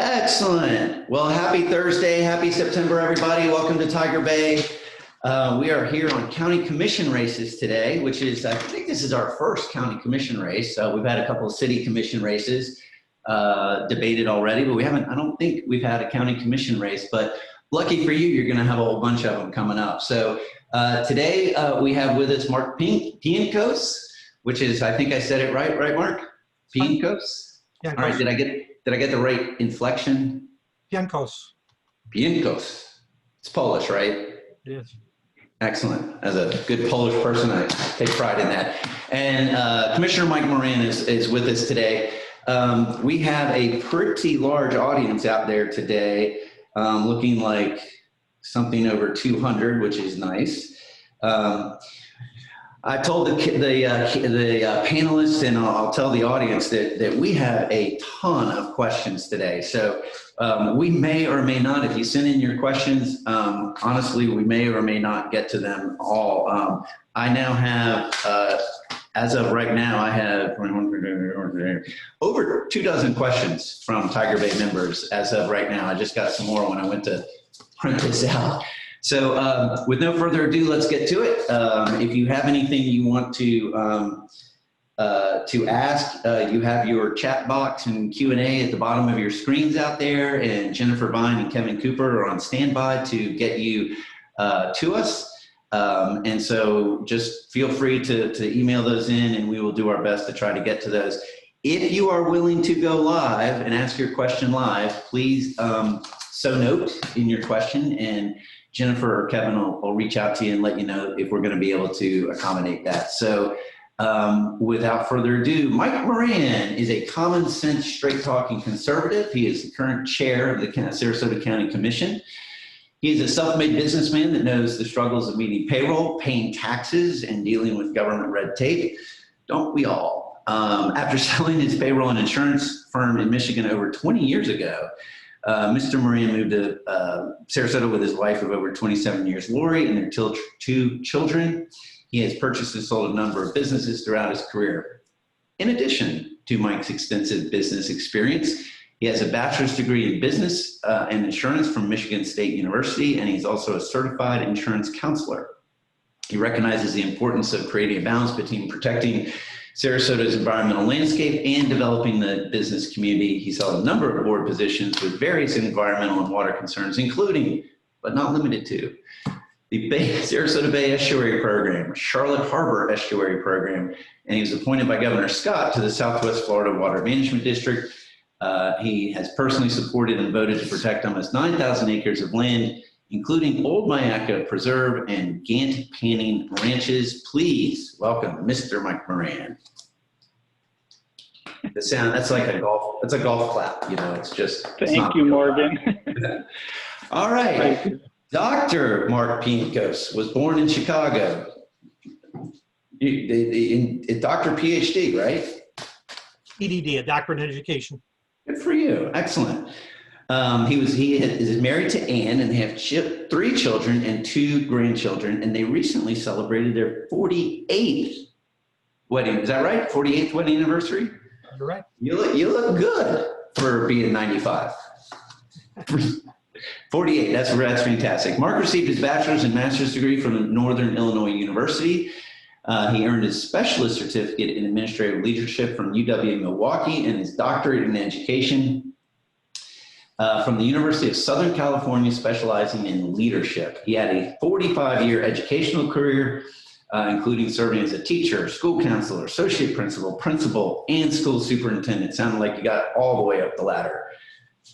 Excellent. Well, happy Thursday. Happy September, everybody. Welcome to Tiger Bay. We are here on county commission races today, which is, I think this is our first county commission race. We've had a couple of city commission races debated already, but I don't think we've had a county commission race, but lucky for you, you're going to have a whole bunch of them coming up. So today we have with us Mark Pienkos, which is, I think I said it right, Mark? Pienkos? Yeah. All right, did I get the right inflection? Pienkos. Pienkos. It's Polish, right? Yes. Excellent. As a good Polish person, I take pride in that. And Commissioner Mike Moran is with us today. We have a pretty large audience out there today, looking like something over 200, which is nice. I told the panelists, and I'll tell the audience that we have a ton of questions today. So we may or may not, if you send in your questions, honestly, we may or may not get to them all. I now have, as of right now, I have over 24 questions from Tiger Bay members as of right now. I just got some more when I went to print this out. So with no further ado, let's get to it. If you have anything you want to ask, you have your chat box and Q&A at the bottom of your screens out there, and Jennifer Vine and Kevin Cooper are on standby to get you to us. And so just feel free to email those in, and we will do our best to try to get to those. If you are willing to go live and ask your question live, please so note in your question, and Jennifer or Kevin will reach out to you and let you know if we're going to be able to accommodate that. So without further ado, Mike Moran is a common sense, straight talking conservative. He is the current chair of the Sarasota County Commission. He is a self-made businessman that knows the struggles of meeting payroll, paying taxes, and dealing with government red tape. Don't we all? After selling his payroll and insurance firm in Michigan over 20 years ago, Mr. Moran moved to Sarasota with his wife of over 27 years, Lori, and their two children. He has purchased and sold a number of businesses throughout his career. In addition to Mike's extensive business experience, he has a bachelor's degree in business and insurance from Michigan State University, and he's also a certified insurance counselor. He recognizes the importance of creating a balance between protecting Sarasota's environmental landscape and developing the business community. He's held a number of board positions with various environmental and water concerns, including, but not limited to, the Sarasota Bay Estuary Program, Charlotte Harbor Estuary Program, and he was appointed by Governor Scott to the Southwest Florida Water Management District. He has personally supported and voted to protect almost 9,000 acres of land, including Old Myakka Preserve and Gant Panning Ranches. Please welcome Mr. Mike Moran. The sound, that's like a golf clap, you know, it's just. Thank you, Morgan. All right. Dr. Mark Pienkos was born in Chicago. Dr. PhD, right? EDD, a doctorate in education. Good for you. Excellent. He is married to Ann, and they have 3 children and 2 grandchildren, and they recently celebrated their 48th wedding. Is that right? 48th wedding anniversary? You're right. You look good for being 95. 48, that's fantastic. Mark received his bachelor's and master's degree from Northern Illinois University. He earned his specialist certificate in administrative leadership from UW-Milwaukee and his doctorate in education from the University of Southern California, specializing in leadership. He had a 45-year educational career, including serving as a teacher, school counselor, associate principal, and school superintendent. Sounded like you got all the way up the ladder.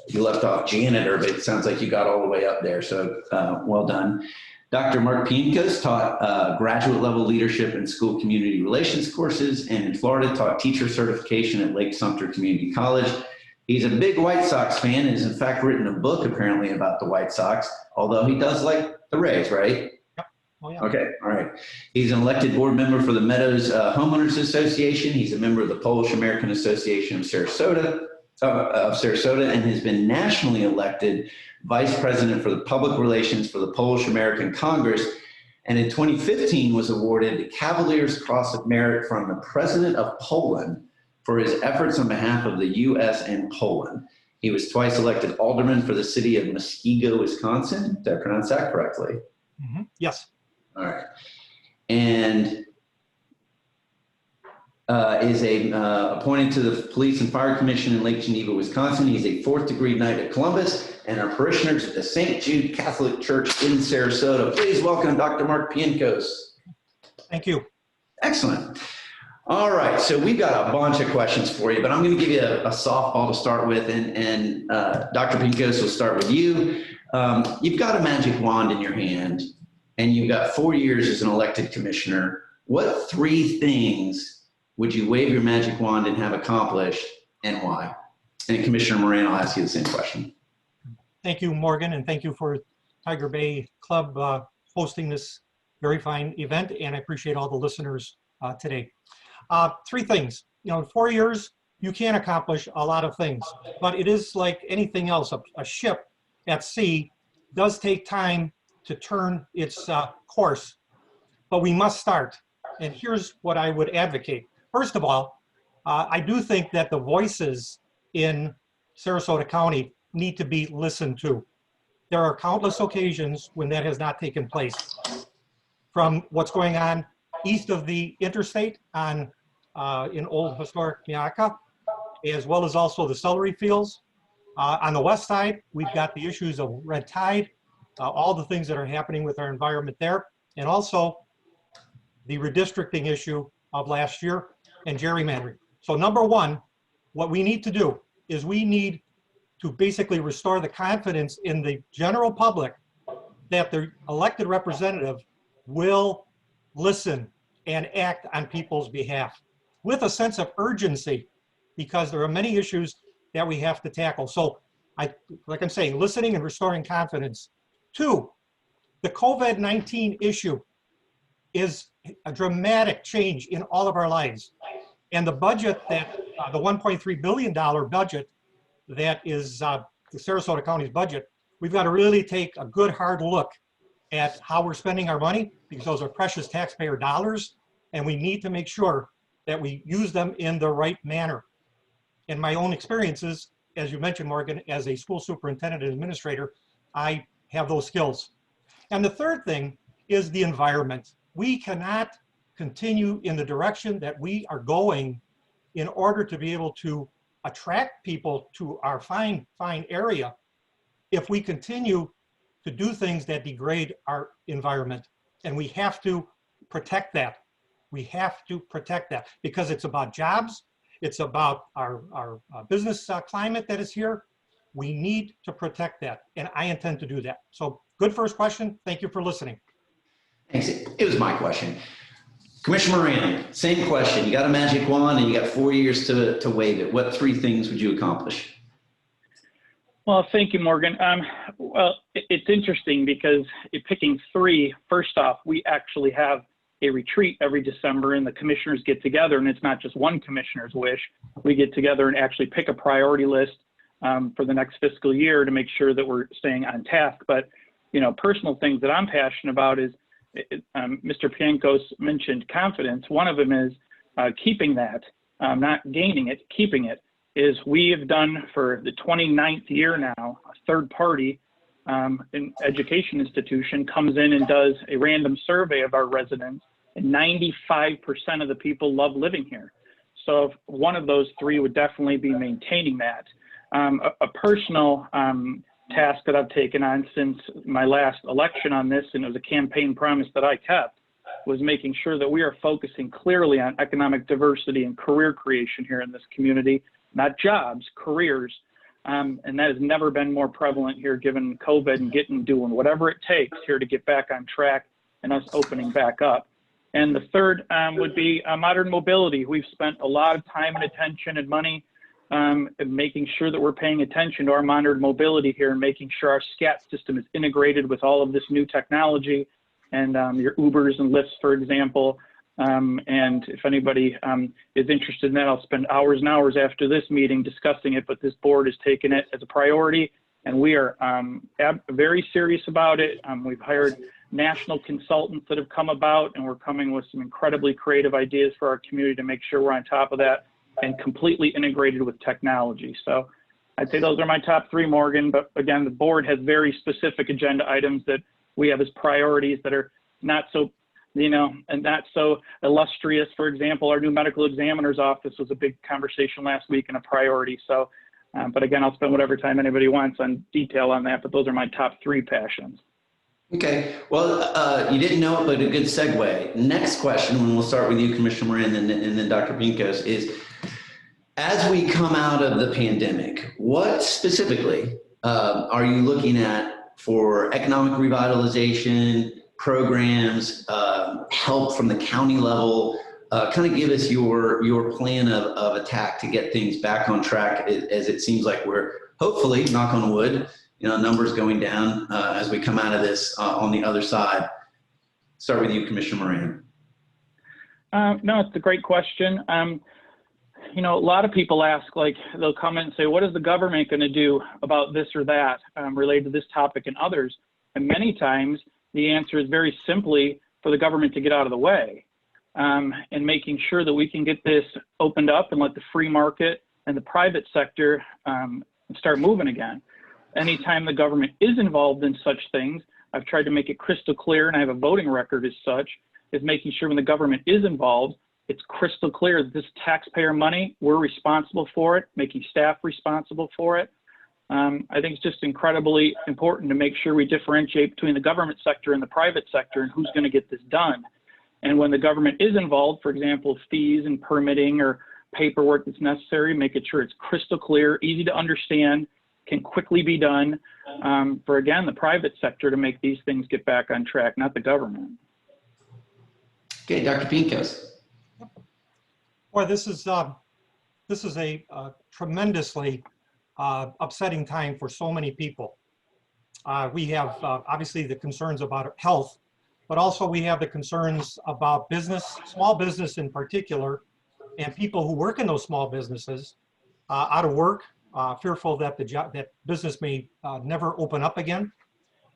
You left off janitor, but it sounds like you got all the way up there, so well done. Dr. Mark Pienkos taught graduate level leadership and school community relations courses, and in Florida taught teacher certification at Lake Sumter Community College. He's a big White Sox fan and has in fact written a book apparently about the White Sox, although he does like the Rays, right? Yep. Oh, yeah. Okay, all right. He's an elected board member for the Meadows Homeowners Association. He's a member of the Polish American Association of Sarasota, and has been nationally elected vice president for the public relations for the Polish American Congress, and in 2015 was awarded the Cavalier's Cross of Merit from the President of Poland for his efforts on behalf of the U.S. and Poland. He was twice elected alderman for the city of Muskego, Wisconsin. Did I pronounce that correctly? Yes. All right. And is appointed to the Police and Fire Commission in Lake Geneva, Wisconsin. He's a 4th degree Knight of Columbus and our parishioners at the St. Jude Catholic Church in Sarasota. Please welcome Dr. Mark Pienkos. Thank you. Excellent. All right, so we've got a bunch of questions for you, but I'm going to give you a softball to start with, and Dr. Pienkos, will start with you. You've got a magic wand in your hand, and you've got 4 years as an elected commissioner. What 3 things would you wave your magic wand and have accomplished, and why? And Commissioner Moran, I'll ask you the same question. Thank you, Morgan, and thank you for Tiger Bay Club hosting this very fine event, and I appreciate all the listeners today. 3 things. In 4 years, you can accomplish a lot of things, but it is like anything else. A ship at sea does take time to turn its course, but we must start. And here's what I would advocate. First of all, I do think that the voices in Sarasota County need to be listened to. There are countless occasions when that has not taken place. From what's going on east of the interstate in Old Historic Miaka, as well as also the celery fields. On the west side, we've got the issues of red tide, all the things that are happening with our environment there, and also the redistricting issue of last year and gerrymandering. So number one, what we need to do is we need to basically restore the confidence in the general public that the elected representative will listen and act on people's behalf with a sense of urgency, because there are many issues that we have to tackle. So like I'm saying, listening and restoring confidence. 2, the COVID-19 issue is a dramatic change in all of our lives. And the budget that, the $1.3 billion budget that is the Sarasota County's budget, we've got to really take a good hard look at how we're spending our money, because those are precious taxpayer dollars, and we need to make sure that we use them in the right manner. In my own experiences, as you mentioned, Morgan, as a school superintendent and administrator, I have those skills. And the third thing is the environment. We cannot continue in the direction that we are going in order to be able to attract people to our fine area if we continue to do things that degrade our environment. And we have to protect that. We have to protect that, because it's about jobs. It's about our business climate that is here. We need to protect that, and I intend to do that. So good first question. Thank you for listening. Thanks. It was my question. Commissioner Moran, same question. You got a magic wand and you got 4 years to wave it. What 3 things would you accomplish? Well, thank you, Morgan. Well, it's interesting because picking 3, first off, we actually have a retreat every December and the commissioners get together, and it's not just one commissioner's wish. We get together and actually pick a priority list for the next fiscal year to make sure that we're staying on task. But, personal things that I'm passionate about is, Mr. Pienkos mentioned confidence. One of them is keeping that, not gaining it, keeping it. Is we have done for the 29th year now, a third party an education institution comes in and does a random survey of our residents, and 95% of the people love living here. So one of those 3 would definitely be maintaining that. A personal task that I've taken on since my last election on this, and it was a campaign promise that I kept, was making sure that we are focusing clearly on economic diversity and career creation here in this community, not jobs, careers. And that has never been more prevalent here given COVID and doing whatever it takes here to get back on track and us opening back up. And the third would be modern mobility. We've spent a lot of time and attention and money making sure that we're paying attention to our modern mobility here and making sure our SCAT system is integrated with all of this new technology and your Ubers and Lyfts, for example. And if anybody is interested in that, I'll spend hours and hours after this meeting discussing it, but this board has taken it as a priority, and we are very serious about it. We've hired national consultants that have come about, and we're coming with some incredibly creative ideas for our community to make sure we're on top of that and completely integrated with technology. So I'd say those are my top three, Morgan. But again, the board has very specific agenda items that we have as priorities that are not so, and not so illustrious. For example, our new medical examiner's office was a big conversation last week and a priority. So, but again, I'll spend whatever time anybody wants on detail on that, but those are my top three passions. Okay, well, you didn't know it, but a good segue. Next question, and we'll start with you, Commissioner Moran, and then Dr. Pienkos, is as we come out of the pandemic, what specifically are you looking at for economic revitalization, programs, help from the county level? Kind of give us your plan of attack to get things back on track, as it seems like we're hopefully, knock on wood, numbers going down as we come out of this on the other side. Start with you, Commissioner Moran. No, it's a great question. A lot of people ask, like, they'll come in and say, what is the government going to do about this or that related to this topic and others? And many times the answer is very simply for the government to get out of the way and making sure that we can get this opened up and let the free market and the private sector start moving again. Anytime the government is involved in such things, I've tried to make it crystal clear, and I have a voting record as such, is making sure when the government is involved, it's crystal clear that this taxpayer money, we're responsible for it, making staff responsible for it. I think it's just incredibly important to make sure we differentiate between the government sector and the private sector and who's going to get this done. And when the government is involved, for example, fees and permitting or paperwork that's necessary, making sure it's crystal clear, easy to understand, can quickly be done for, again, the private sector to make these things get back on track, not the government. Okay, Dr. Pienkos. Boy, this is a tremendously upsetting time for so many people. We have obviously the concerns about health, but also we have the concerns about business, small business in particular, and people who work in those small businesses out of work, fearful that that business may never open up again.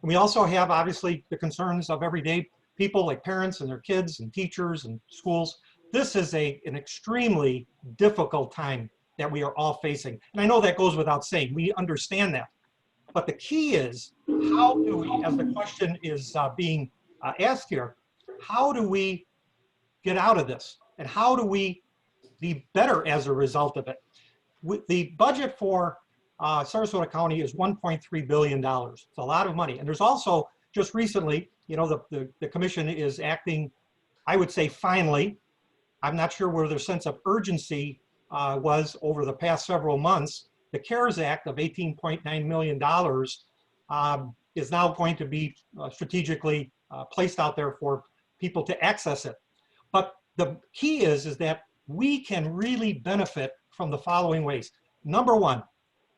And we also have obviously the concerns of everyday people like parents and their kids and teachers and schools. This is an extremely difficult time that we are all facing. And I know that goes without saying, we understand that. But the key is, how do we, as the question is being asked here, how do we get out of this? And how do we be better as a result of it? The budget for Sarasota County is $1.3 billion. It's a lot of money. And there's also, just recently, the commission is acting, I would say finally. I'm not sure where their sense of urgency was over the past several months. The CARES Act of $18.9 million is now going to be strategically placed out there for people to access it. But the key is that we can really benefit from the following ways. Number one,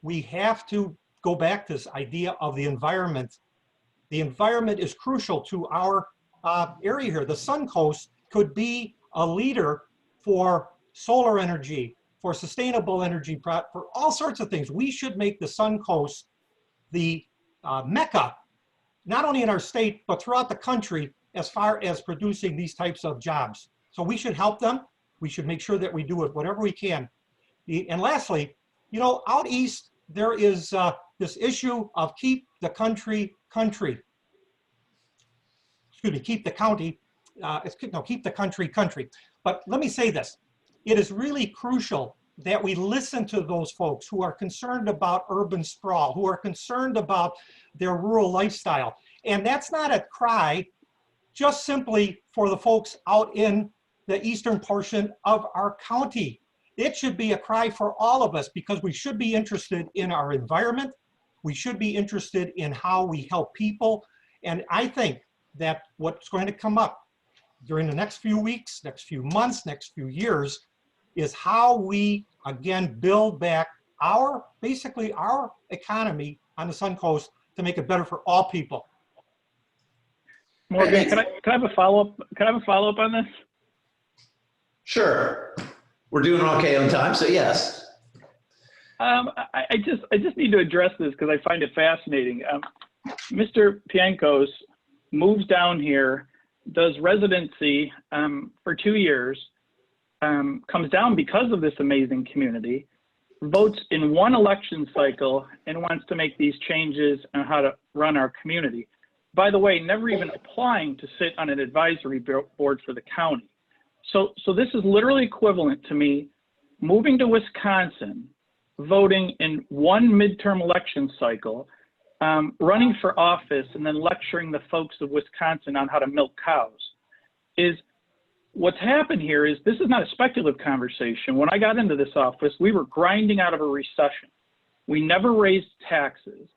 we have to go back to this idea of the environment. The environment is crucial to our area here. The Suncoast could be a leader for solar energy, for sustainable energy, for all sorts of things. We should make the Suncoast the mecca, not only in our state, but throughout the country as far as producing these types of jobs. So we should help them. We should make sure that we do it whatever we can. And lastly, out east, there is this issue of keep the country country. Excuse me, keep the county, keep the country country. But let me say this, it is really crucial that we listen to those folks who are concerned about urban sprawl, who are concerned about their rural lifestyle. And that's not a cry just simply for the folks out in the eastern portion of our county. It should be a cry for all of us, because we should be interested in our environment. We should be interested in how we help people. And I think that what's going to come up during the next few weeks, next few months, next few years, is how we, again, build back basically our economy on the Suncoast to make it better for all people. Morgan, can I have a follow-up? Can I have a follow-up on this? Sure. We're doing okay on time, so yes. I just need to address this because I find it fascinating. Mr. Pienkos moves down here, does residency for 2 years, comes down because of this amazing community, votes in one election cycle and wants to make these changes on how to run our community. By the way, never even applying to sit on an advisory board for the county. So this is literally equivalent to me moving to Wisconsin, voting in one midterm election cycle, running for office, and then lecturing the folks of Wisconsin on how to milk cows. What's happened here is this is not a speculative conversation. When I got into this office, we were grinding out of a recession. We never raised taxes.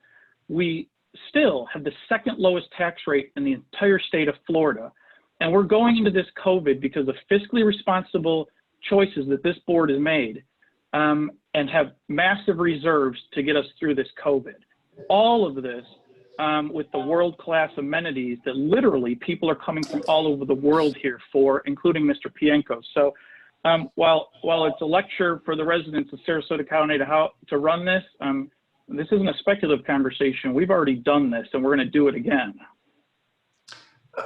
We still have the second lowest tax rate in the entire state of Florida. And we're going into this COVID because of fiscally responsible choices that this board has made, and have massive reserves to get us through this COVID. All of this with the world-class amenities that literally people are coming from all over the world here for, including Mr. Pienkos. So while it's a lecture for the residents of Sarasota County to how to run this, this isn't a speculative conversation. We've already done this, and we're going to do it again.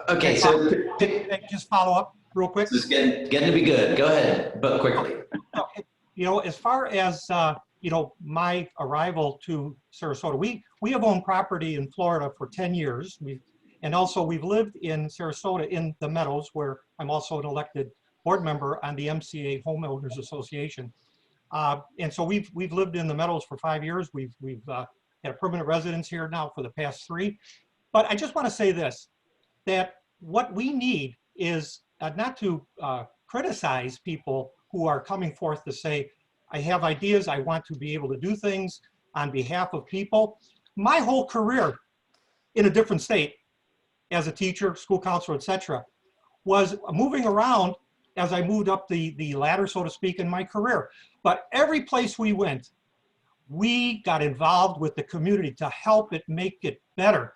Okay, so Can I just follow up real quick? this is getting to be good. Go ahead, but quickly. You know, as far as you know, my arrival to Sarasota, we have owned property in Florida for 10 years. And also we've lived in Sarasota in the Meadows, where I'm also an elected board member on the MCA Homeowners Association. And so we've lived in the Meadows for 5 years. We've had a permanent residence here now for the past 3. But I just want to say this, that what we need is not to criticize people who are coming forth to say, I have ideas, I want to be able to do things on behalf of people. My whole career in a different state, as a teacher, school counselor, etc., was moving around as I moved up the ladder, so to speak, in my career. But every place we went, we got involved with the community to help it make it better.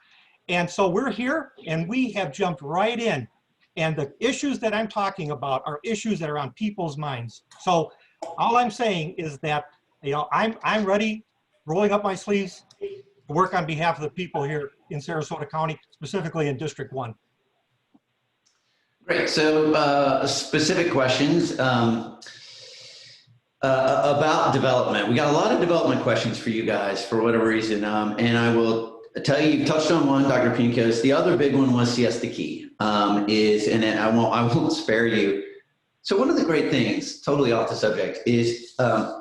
And so we're here and we have jumped right in. And the issues that I'm talking about are issues that are on people's minds. So all I'm saying is that, you know, I'm ready, rolling up my sleeves, to work on behalf of the people here in Sarasota County, specifically in District 1. Great. So specific questions about development. We got a lot of development questions for you guys for whatever reason. And I will tell you, you've touched on one, Dr. Pienkos. The other big one was Siesta Key. And I won't spare you. So one of the great things, totally off the subject, is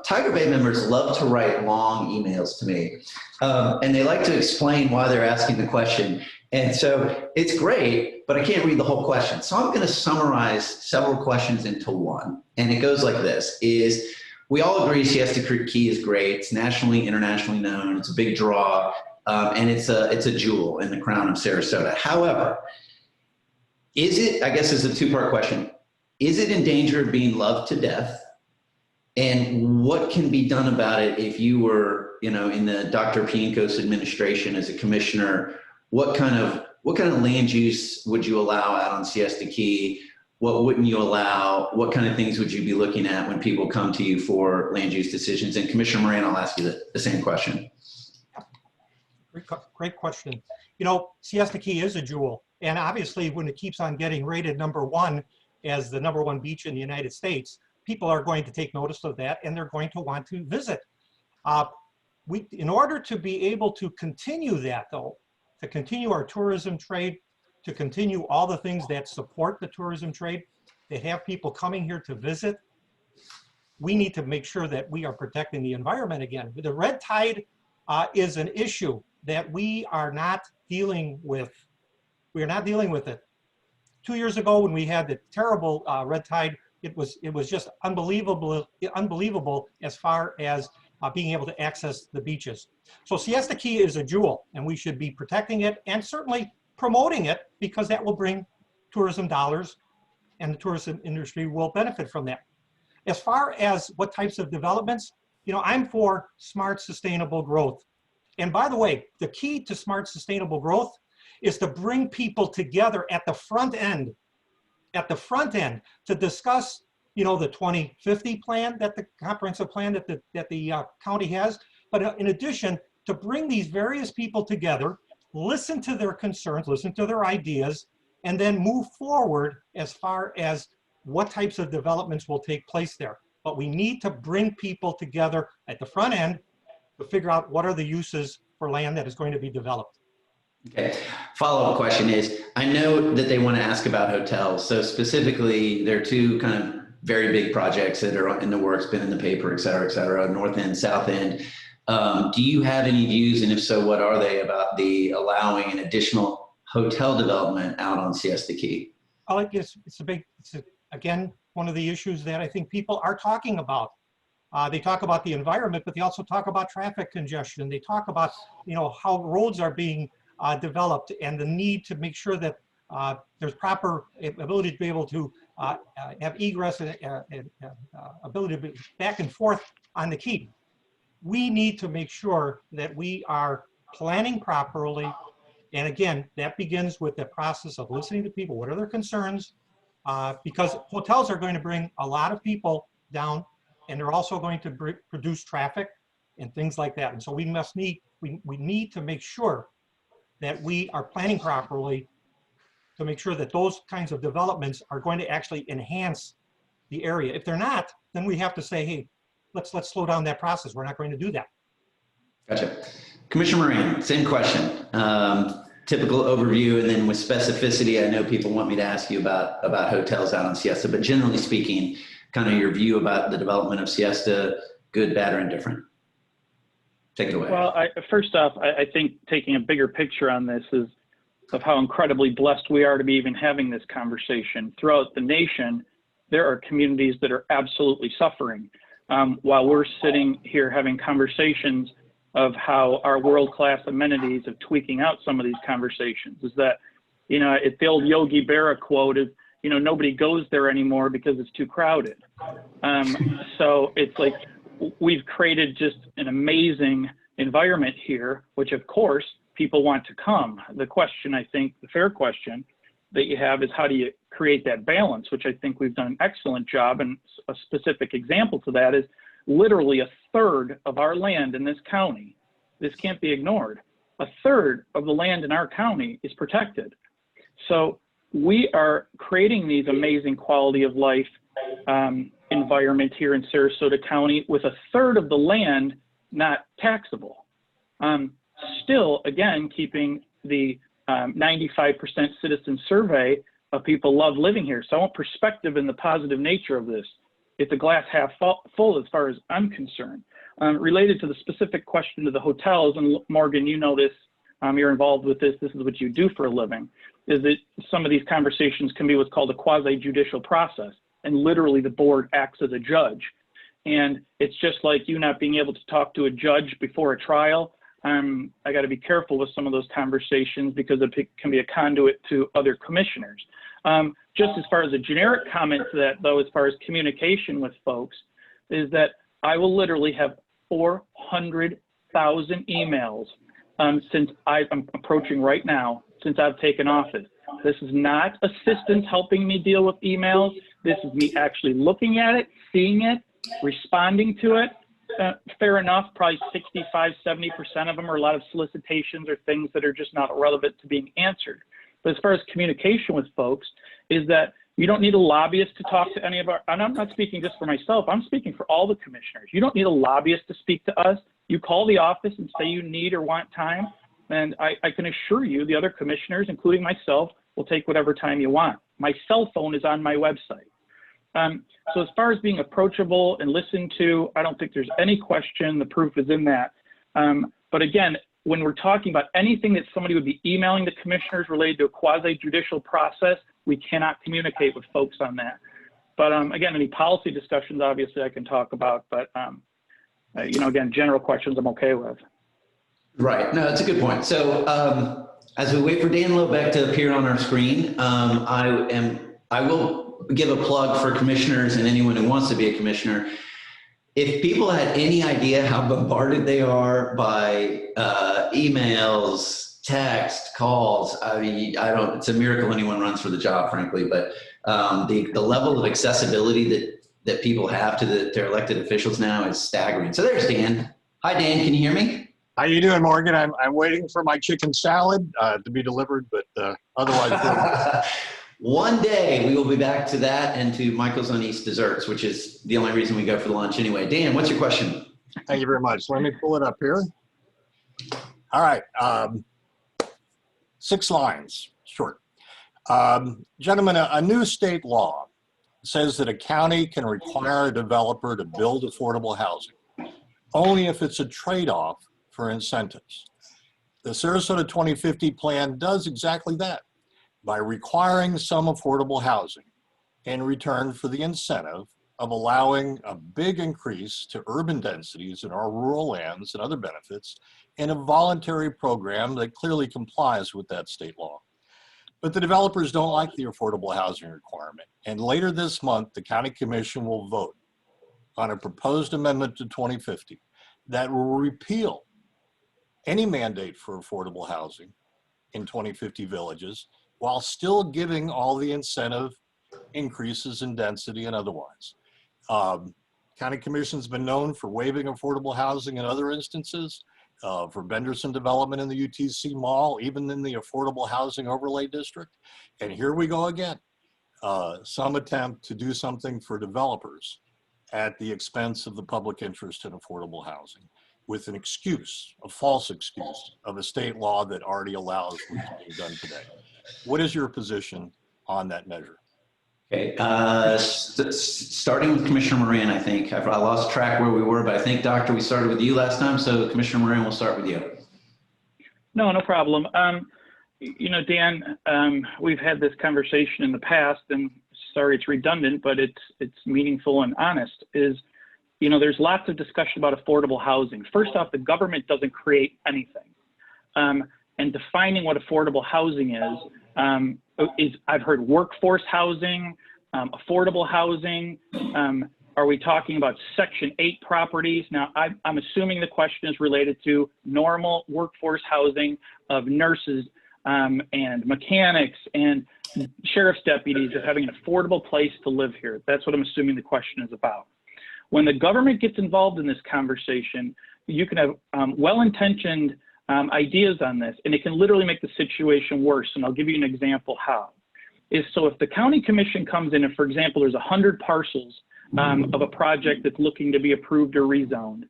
Tiger Bay members love to write long emails to me. And they like to explain why they're asking the question. And so it's great, but I can't read the whole question. So I'm going to summarize several questions into one. And it goes like this, is we all agree Siesta Key is great. It's nationally, internationally known. It's a big draw. And it's a jewel in the crown of Sarasota. However, is it, I guess it's a two-part question. Is it in danger of being loved to death? And what can be done about it if you were, you know, in the Dr. Pienkos administration as a commissioner? What kind of land use would you allow out on Siesta Key? What wouldn't you allow? What kind of things would you be looking at when people come to you for land use decisions? And Commissioner Moran, I'll ask you the same question. Great question. You know, Siesta Key is a jewel. And obviously when it keeps on getting rated #1 as the #1 beach in the United States, people are going to take notice of that and they're going to want to visit. In order to be able to continue that though, to continue our tourism trade, to continue all the things that support the tourism trade, to have people coming here to visit, we need to make sure that we are protecting the environment again. The red tide is an issue that we are not dealing with. We are not dealing with it. 2 years ago when we had the terrible red tide, it was just unbelievable as far as being able to access the beaches. So Siesta Key is a jewel and we should be protecting it and certainly promoting it because that will bring tourism dollars and the tourism industry will benefit from that. As far as what types of developments, you know, I'm for smart, sustainable growth. And by the way, the key to smart, sustainable growth is to bring people together at the front end to discuss, you know, the 2050 plan, that the comprehensive plan that the county has. But in addition, to bring these various people together, listen to their concerns, listen to their ideas, and then move forward as far as what types of developments will take place there. but we need to bring people together at the front end to figure out what are the uses for land that is going to be developed. Okay. Follow-up question is, I know that they want to ask about hotels. So specifically, there are two kind of very big projects that are in the works, been in the paper, et cetera, North End, South End. Do you have any views, and if so, what are they, about the allowing an additional hotel development out on Siesta Key? I like this. Again, one of the issues that I think people are talking about. They talk about the environment, but they also talk about traffic congestion. They talk about, how roads are being developed and the need to make sure that there's proper ability to be able to have egress and ability to be back and forth on the key. We need to make sure that we are planning properly. And again, that begins with the process of listening to people. What are their concerns? Because hotels are going to bring a lot of people down, and they're also going to produce traffic and things like that. And so we need to make sure that we are planning properly to make sure that those kinds of developments are going to actually enhance the area. If they're not, then we have to say, hey, let's slow down that process. We're not going to do that. Gotcha. Commissioner Moran, same question. Typical overview, and then with specificity, I know people want me to ask you about hotels out on Siesta, but generally speaking, kind of your view about the development of Siesta, good, bad, or indifferent. Take it away. Well, first off, I think taking a bigger picture on this is of how incredibly blessed we are to be even having this conversation. Throughout the nation, there are communities that are absolutely suffering. While we're sitting here having conversations of how our world-class amenities of tweaking out some of these conversations is that, it's the old Yogi Berra quote is, nobody goes there anymore because it's too crowded. So it's like, we've created just an amazing environment here, which of course people want to come. The question, I think, the fair question that you have is how do you create that balance, which I think we've done an excellent job. And a specific example to that is literally a third of our land in this county. This can't be ignored. A third of the land in our county is protected. So we are creating these amazing quality of life environment here in Sarasota County with a third of the land not taxable. Still, again, keeping the 95% citizen survey of people love living here. So I want perspective in the positive nature of this. It's a glass half full as far as I'm concerned. Related to the specific question of the hotels, and Morgan, you know this, you're involved with this is what you do for a living, is that some of these conversations can be what's called a quasi-judicial process. And literally the board acts as a judge. And it's just like you not being able to talk to a judge before a trial. I got to be careful with some of those conversations because it can be a conduit to other commissioners. Just as far as a generic comment to that, though, as far as communication with folks, is that I will literally have 400,000 emails since I'm approaching right now, since I've taken office. This is not assistants helping me deal with emails. This is me actually looking at it, seeing it, responding to it. Fair enough, probably 65, 70% of them are a lot of solicitations or things that are just not relevant to being answered. But as far as communication with folks, is that you don't need a lobbyist to talk to any of our, and I'm not speaking just for myself, I'm speaking for all the commissioners. You don't need a lobbyist to speak to us. You call the office and say you need or want time, and I can assure you the other commissioners, including myself, will take whatever time you want. My cell phone is on my website. So as far as being approachable and listened to, I don't think there's any question. The proof is in that. But again, when we're talking about anything that somebody would be emailing the commissioners related to a quasi-judicial process, we cannot communicate with folks on that. But again, any policy discussions, obviously I can talk about, but again, general questions I'm okay with. Right, no, that's a good point. So as we wait for Dan Lobeck to appear on our screen, I will give a plug for commissioners and anyone who wants to be a commissioner. If people had any idea how bombarded they are by emails, text, calls, I mean, it's a miracle anyone runs for the job, frankly, but the level of accessibility that people have to their elected officials now is staggering. So there's Dan. Hi, Dan, can you hear me? How you doing, Morgan? I'm waiting for my chicken salad to be delivered, but otherwise good. One day we will be back to that and to Michael's on East Desserts, which is the only reason we go for the lunch anyway. Dan, what's your question? Thank you very much. Let me pull it up here. All right. 6 lines, short. Gentlemen, a new state law says that a county can require a developer to build affordable housing only if it's a trade-off for incentives. The Sarasota 2050 plan does exactly that by requiring some affordable housing in return for the incentive of allowing a big increase to urban densities in our rural lands and other benefits in a voluntary program that clearly complies with that state law. But the developers don't like the affordable housing requirement. And later this month, the County Commission will vote on a proposed amendment to 2050 that will repeal any mandate for affordable housing in 2050 villages while still giving all the incentive increases in density and otherwise. County Commission's been known for waiving affordable housing in other instances, for Benderson development in the UTC Mall, even in the Affordable Housing Overlay District. And here we go again. Some attempt to do something for developers at the expense of the public interest in affordable housing with an excuse, a false excuse of a state law that already allows what's being done today. What is your position on that measure? Okay, starting with Commissioner Moran, I think. I lost track where we were, but I think, Doctor, we started with you last time, so Commissioner Moran, we'll start with you. No, no problem. You know, Dan, we've had this conversation in the past, and sorry it's redundant, but it's meaningful and honest, is, you know, there's lots of discussion about affordable housing. First off, the government doesn't create anything. And defining what affordable housing is I've heard workforce housing, affordable housing. Are we talking about Section 8 properties? Now, I'm assuming the question is related to normal workforce housing of nurses and mechanics and sheriff's deputies, of having an affordable place to live here. That's what I'm assuming the question is about. When the government gets involved in this conversation, you can have well-intentioned ideas on this, and it can literally make the situation worse. And I'll give you an example how. So if the county commission comes in and, for example, there's 100 parcels of a project that's looking to be approved or rezoned,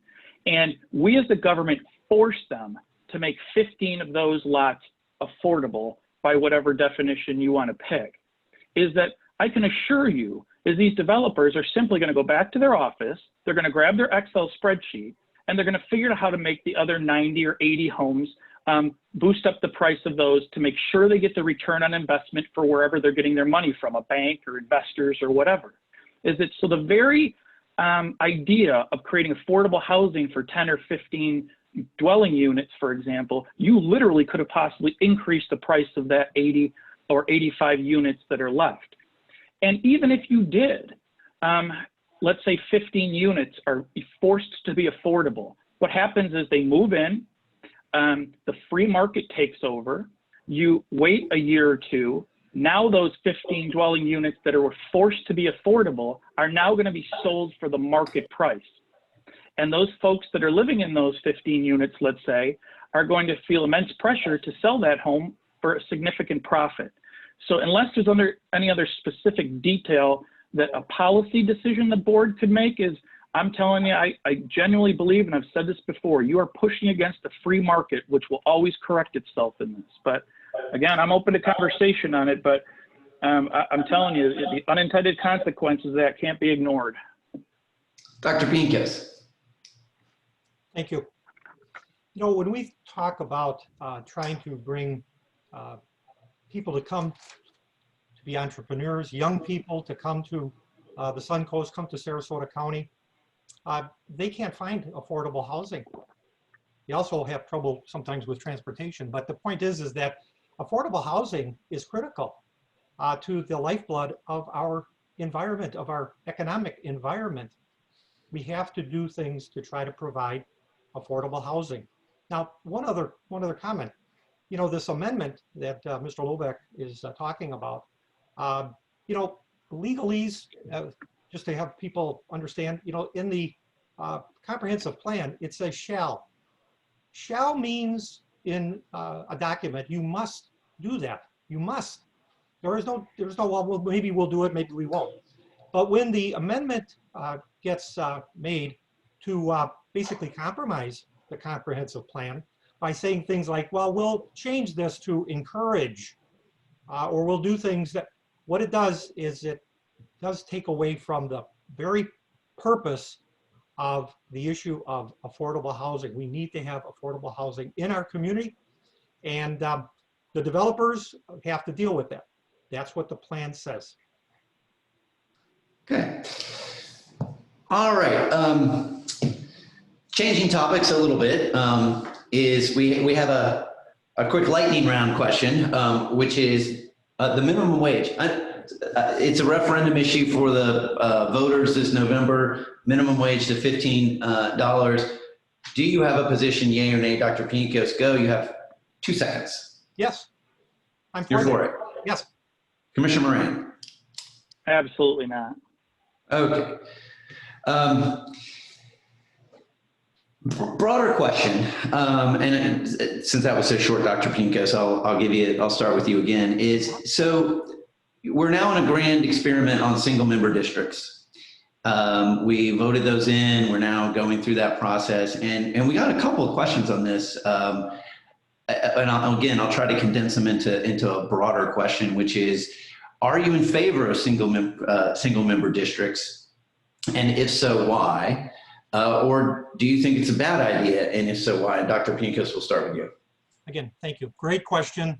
and we as the government force them to make 15 of those lots affordable by whatever definition you want to pick, is that I can assure you is these developers are simply going to go back to their office, they're going to grab their Excel spreadsheet, and they're going to figure out how to make the other 90 or 80 homes boost up the price of those to make sure they get the return on investment for wherever they're getting their money from, a bank or investors or whatever. So the very idea of creating affordable housing for 10 or 15 dwelling units, for example, you literally could have possibly increased the price of that 80 or 85 units that are left. And even if you did, let's say 15 units are forced to be affordable, what happens is they move in, the free market takes over, you wait a year or two, now those 15 dwelling units that are forced to be affordable are now going to be sold for the market price. And those folks that are living in those 15 units, let's say, are going to feel immense pressure to sell that home for a significant profit. So unless there's any other specific detail that a policy decision the board could make, is I'm telling you, I genuinely believe, and I've said this before, you are pushing against the free market, which will always correct itself in this. But again, I'm open to conversation on it, but I'm telling you, the unintended consequences of that can't be ignored. Dr. Pienkos. Thank you. You know, when we talk about trying to bring people to come to be entrepreneurs, young people to come to the Sun Coast, come to Sarasota County, they can't find affordable housing. They also have trouble sometimes with transportation. But the point is that affordable housing is critical to the lifeblood of our environment, of our economic environment. We have to do things to try to provide affordable housing. Now, one other comment. You know, this amendment that Mr. Lobeck is talking about, you know, legalese, just to have people understand, you know, in the comprehensive plan, it says shall. Shall means in a document, you must do that. You must. there's no, well, maybe we'll do it, maybe we won't. But when the amendment gets made to basically compromise the comprehensive plan by saying things like, well, we'll change this to encourage, or we'll do things that, what it does is it does take away from the very purpose of the issue of affordable housing. We need to have affordable housing in our community, and the developers have to deal with that. That's what the plan says. Okay. All right. Changing topics a little bit, is we have a quick lightning round question, which is the minimum wage. It's a referendum issue for the voters this November, minimum wage to $15. Do you have a position, yay or nay? Dr. Pienkos, go. You have 2 seconds. Yes. I'm You're for that. it. Yes. Commissioner Moran. Absolutely not. Okay. Broader question, and since that was so short, Dr. Pienkos, I'll start with you again, is so we're now in a grand experiment on single member districts. We voted those in, we're now going through that process, and we got a couple of questions on this. And I'll try to condense them into a broader question, which is, are you in favor of single member districts? And if so, why? Or do you think it's a bad idea? And if so, why? Dr. Pienkos, we'll start with you. Again, thank you. Great question.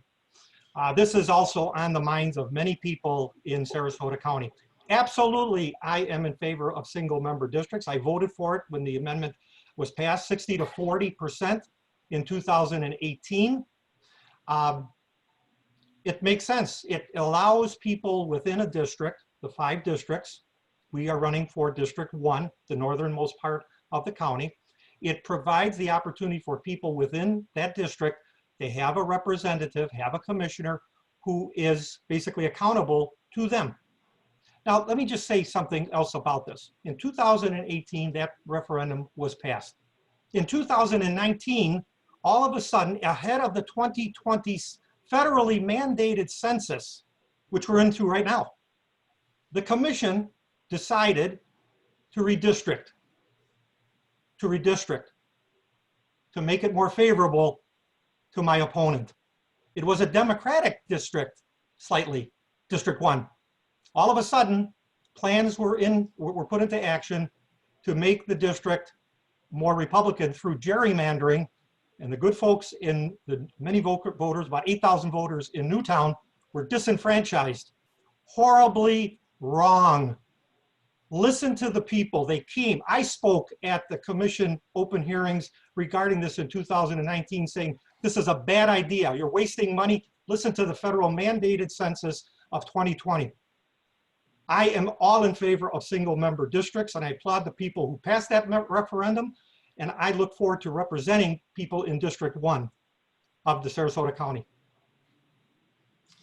This is also on the minds of many people in Sarasota County. Absolutely, I am in favor of single member districts. I voted for it when the amendment was passed, 60 to 40% in 2018. It makes sense. It allows people within a district, the 5 districts. We are running for District 1, the northernmost part of the county. It provides the opportunity for people within that district to have a representative, have a commissioner who is basically accountable to them. Now, let me just say something else about this. In 2018, that referendum was passed. In 2019, all of a sudden, ahead of the 2020 federally mandated census, which we're into right now, the commission decided to redistrict, to make it more favorable to my opponent. It was a Democratic district, slightly, District 1. All of a sudden, plans were put into action to make the district more Republican through gerrymandering, and the good folks in the many voters, about 8,000 voters in Newtown, were disenfranchised. Horribly wrong. Listen to the people. They came. I spoke at the commission open hearings regarding this in 2019, saying this is a bad idea. You're wasting money. Listen to the federal mandated census of 2020. I am all in favor of single member districts, and I applaud the people who passed that referendum, and I look forward to representing people in District 1 of the Sarasota County.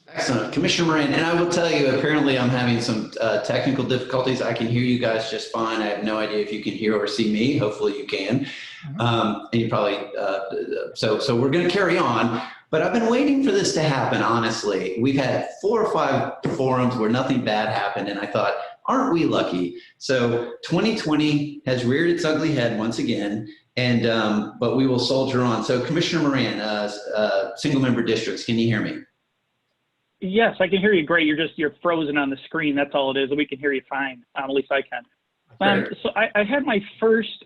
Excellent. Commissioner Moran, and I will tell you, apparently I'm having some technical difficulties. I can hear you guys just fine. I have no idea if you can hear or see me. Hopefully you can. And you probably, so we're going to carry on. But I've been waiting for this to happen, honestly. We've had 4 or 5 forums where nothing bad happened, and I thought, aren't we lucky? So 2020 has reared its ugly head once again, and but we will soldier on. So Commissioner Moran, single member districts, can you hear me? Yes, I can hear you great. You're frozen on the screen. That's all it is. We can hear you fine. At least I can. So I had my first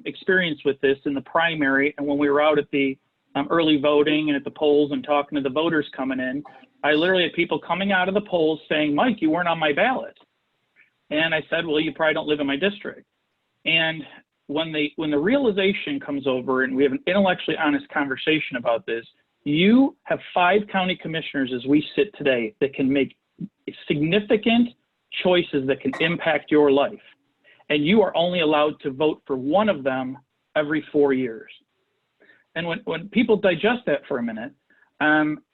experience with this in the primary, and when we were out at the early voting and at the polls and talking to the voters coming in, I literally had people coming out of the polls saying, Mike, you weren't on my ballot. And I said, well, you probably don't live in my district. And when the realization comes over and we have an intellectually honest conversation about this, you have 5 county commissioners as we sit today that can make significant choices that can impact your life. And you are only allowed to vote for one of them every 4 years. And when people digest that for a minute,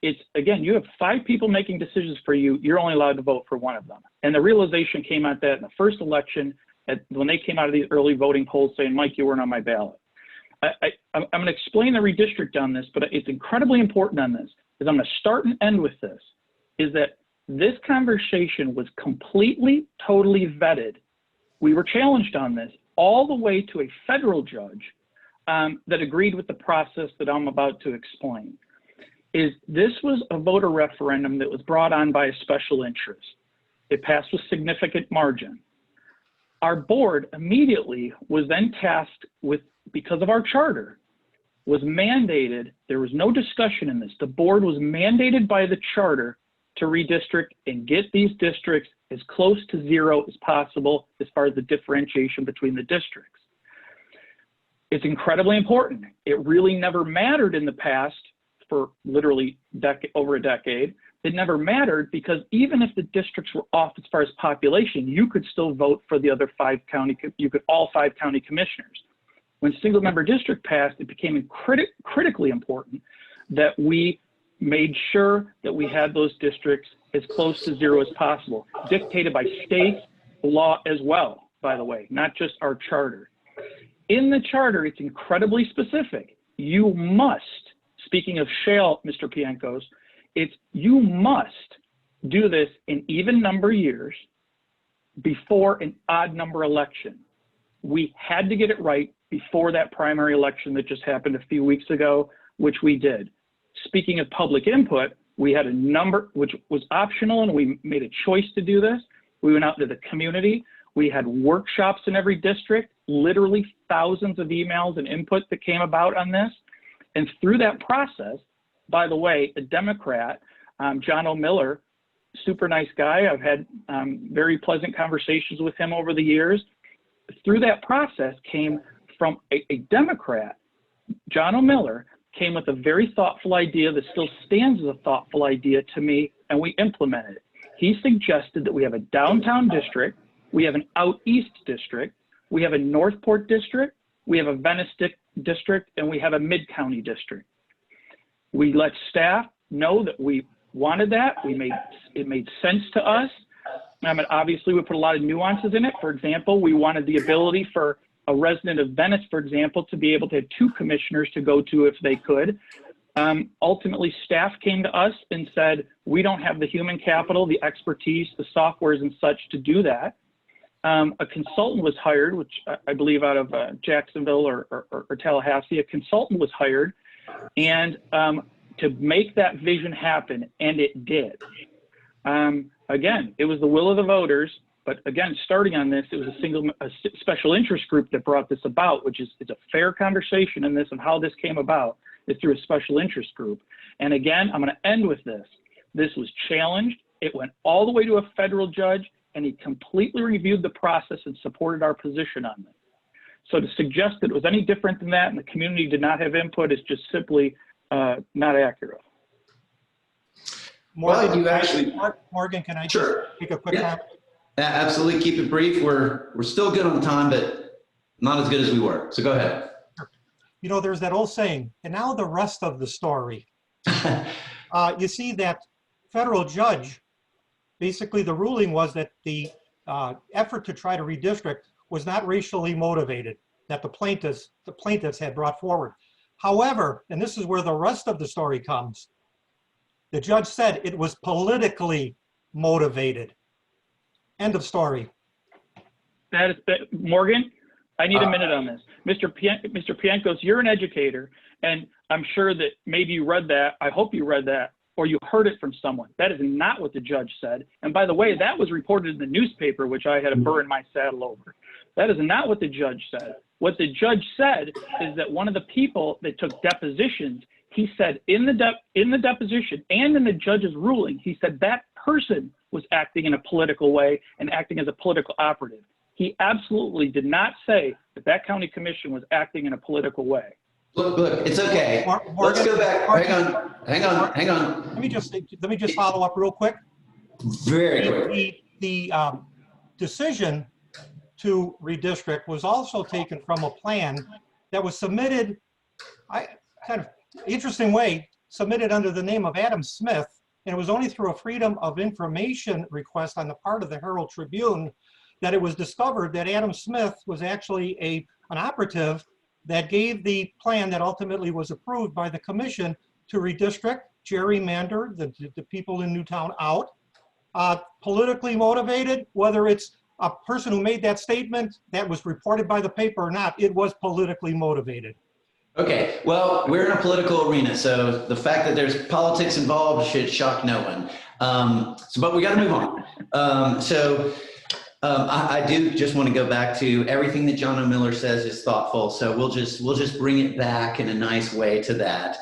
it's, again, you have 5 people making decisions for you. You're only allowed to vote for one of them. And the realization came at that in the first election, when they came out of these early voting polls saying, Mike, you weren't on my ballot. I'm going to explain the redistrict on this, but it's incredibly important on this, is I'm going to start and end with this, is that This conversation was completely, totally vetted. We were challenged on this all the way to a federal judge that agreed with the process that I'm about to explain. This was a voter referendum that was brought on by a special interest. It passed with significant margin. Our board immediately was then tasked with, because of our charter, was mandated, there was no discussion in this, the board was mandated by the charter to redistrict and get these districts as close to zero as possible as far as the differentiation between the districts. It's incredibly important. It really never mattered in the past for literally over a decade. It never mattered because even if the districts were off as far as population, you could still vote for the other all 5 county commissioners. When single member district passed, it became critically important that we made sure that we had those districts as close to zero as possible, dictated by state law as well, by the way, not just our charter. In the charter, it's incredibly specific. You must, speaking of shall, Mr. Pienkos, you must do this in even number years before an odd number election. We had to get it right before that primary election that just happened a few weeks ago, which we did. Speaking of public input, we had a number which was optional and we made a choice to do this. We went out to the community. We had workshops in every district, literally thousands of emails and input that came about on this. And through that process, by the way, a Democrat, John O'Miller, super nice guy. I've had very pleasant conversations with him over the years. Through that process came from a Democrat, John O'Miller, came with a very thoughtful idea that still stands as a thoughtful idea to me, and we implemented it. He suggested that we have a downtown district, we have an out east district, we have a Northport district, we have a Venice district, and we have a mid-county district. We let staff know that we wanted that. It made sense to us. Obviously, we put a lot of nuances in it. For example, we wanted the ability for a resident of Venice, for example, to be able to have 2 commissioners to go to if they could. Ultimately, staff came to us and said, we don't have the human capital, the expertise, the softwares and such to do that. A consultant was hired, which I believe out of Jacksonville or Tallahassee, a consultant was hired and to make that vision happen, and it did. Again, it was the will of the voters, but again, starting on this, it was a special interest group that brought this about, which is it's a fair conversation in this of how this came about is through a special interest group. And again, I'm going to end with this. This was challenged. It went all the way to a federal judge, and he completely reviewed the process and supported our position on this. So to suggest that it was any different than that and the community did not have input is just simply not accurate. Morgan, you actually, Morgan, can I sure. just take a quick comment? Absolutely, keep it brief. We're still good on time, but not as good as we were. So go ahead. You know, there's that old saying, and now the rest of the story. You see that federal judge, basically the ruling was that the effort to try to redistrict was not racially motivated, that the plaintiffs had brought forward. However, and this is where the rest of the story comes, the judge said it was politically motivated. End of story. Morgan, I need a minute on this. Mr. Pienkos, you're an educator, and I'm sure that maybe you read that. I hope you read that, or you heard it from someone. That is not what the judge said. And by the way, that was reported in the newspaper, which I had to burn my saddle over. That is not what the judge said. What the judge said is that one of the people that took depositions, he said in the deposition and in the judge's ruling, he said that person was acting in a political way and acting as a political operative. He absolutely did not say that that county commission was acting in a political way. Look, it's okay. Morgan, let's go back. Hang on. Let me just follow up real quick. Very quick. The decision to redistrict was also taken from a plan that was submitted, kind of interesting way, submitted under the name of Adam Smith, and it was only through a Freedom of Information request on the part of the Herald Tribune that it was discovered that Adam Smith was actually an operative that gave the plan that ultimately was approved by the commission to redistrict, gerrymander the people in Newtown out, politically motivated, whether it's a person who made that statement that was reported by the paper or not, it was politically motivated. Okay, well, we're in a political arena, so the fact that there's politics involved should shock no one. But we got to move on. I do just want to go back to everything that John O'Miller says is thoughtful. So we'll just bring it back in a nice way to that.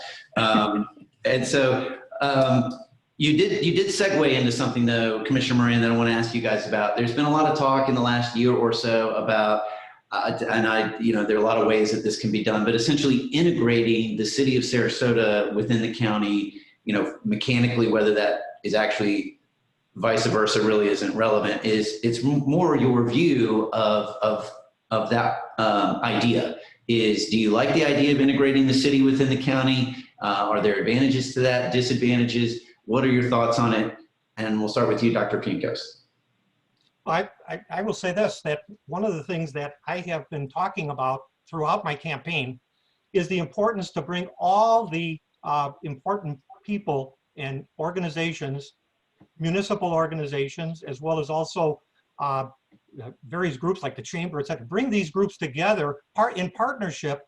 You did segue into something though, Commissioner Moran, that I want to ask you guys about. There's been a lot of talk in the last year or so about, there are a lot of ways that this can be done, but essentially integrating the city of Sarasota within the county, mechanically, whether that is actually vice versa really isn't relevant, it's more your view of that idea. Do you like the idea of integrating the city within the county? Are there advantages to that, disadvantages? What are your thoughts on it? And we'll start with you, Dr. Pienkos. I will say this, that one of the things that I have been talking about throughout my campaign is the importance to bring all the important people and organizations, municipal organizations, as well as also various groups like the chamber, et cetera, bring these groups together in partnership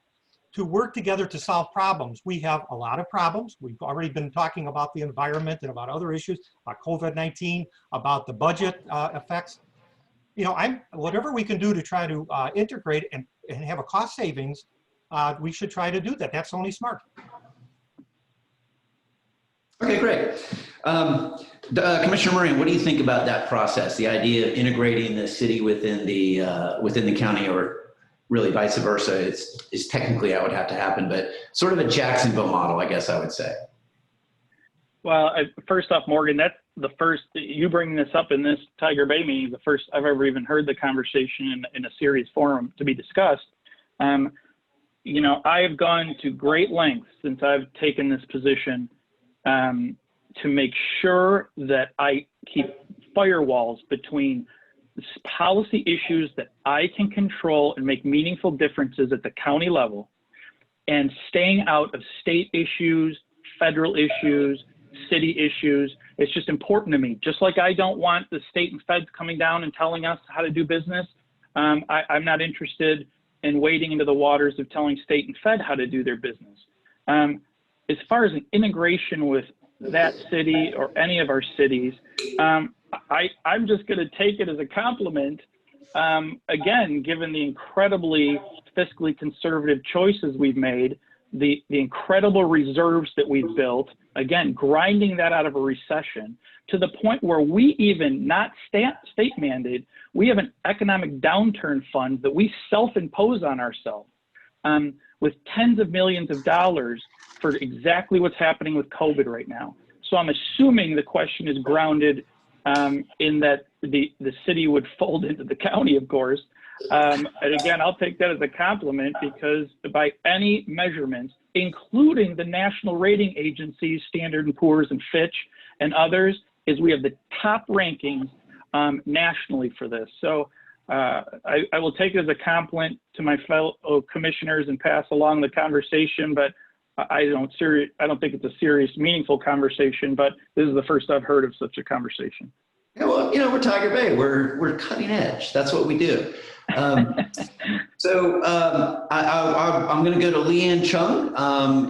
to work together to solve problems. We have a lot of problems. We've already been talking about the environment and about other issues, about COVID-19, about the budget effects. Whatever we can do to try to integrate and have a cost savings, we should try to do that. That's only smart. Okay, great. Commissioner Moran, what do you think about that process? The idea of integrating the city within the county, or really vice versa, is technically how it would have to happen, but sort of a Jacksonville model, I guess I would say. Well, first off, Morgan, that's the first, you bringing this up in this Tiger Bay meeting, the first I've ever even heard the conversation in a serious forum to be discussed. I have gone to great lengths since I've taken this position to make sure that I keep firewalls between policy issues that I can control and make meaningful differences at the county level, and staying out of state issues, federal issues, city issues. It's just important to me. Just like I don't want the state and feds coming down and telling us how to do business, I'm not interested in wading into the waters of telling state and fed how to do their business. As far as an integration with that city or any of our cities, I'm just going to take it as a compliment. Again, given the incredibly fiscally conservative choices we've made, the incredible reserves that we've built, again, grinding that out of a recession to the point where we even, not state mandated, we have an economic downturn fund that we self-impose on ourselves with tens of millions of dollars for exactly what's happening with COVID right now. So I'm assuming the question is grounded in that the city would fold into the county, of course. And again, I'll take that as a compliment, because by any measurements, including the national rating agencies, Standard & Poor's and Fitch and others, is we have the top rankings nationally for this. So I will take it as a compliment to my fellow commissioners and pass along the conversation, but I don't think it's a serious, meaningful conversation, but this is the first I've heard of such a conversation. Yeah, well, we're Tiger Bay. We're cutting edge. That's what we do. I'm going to go to Leanne Chung.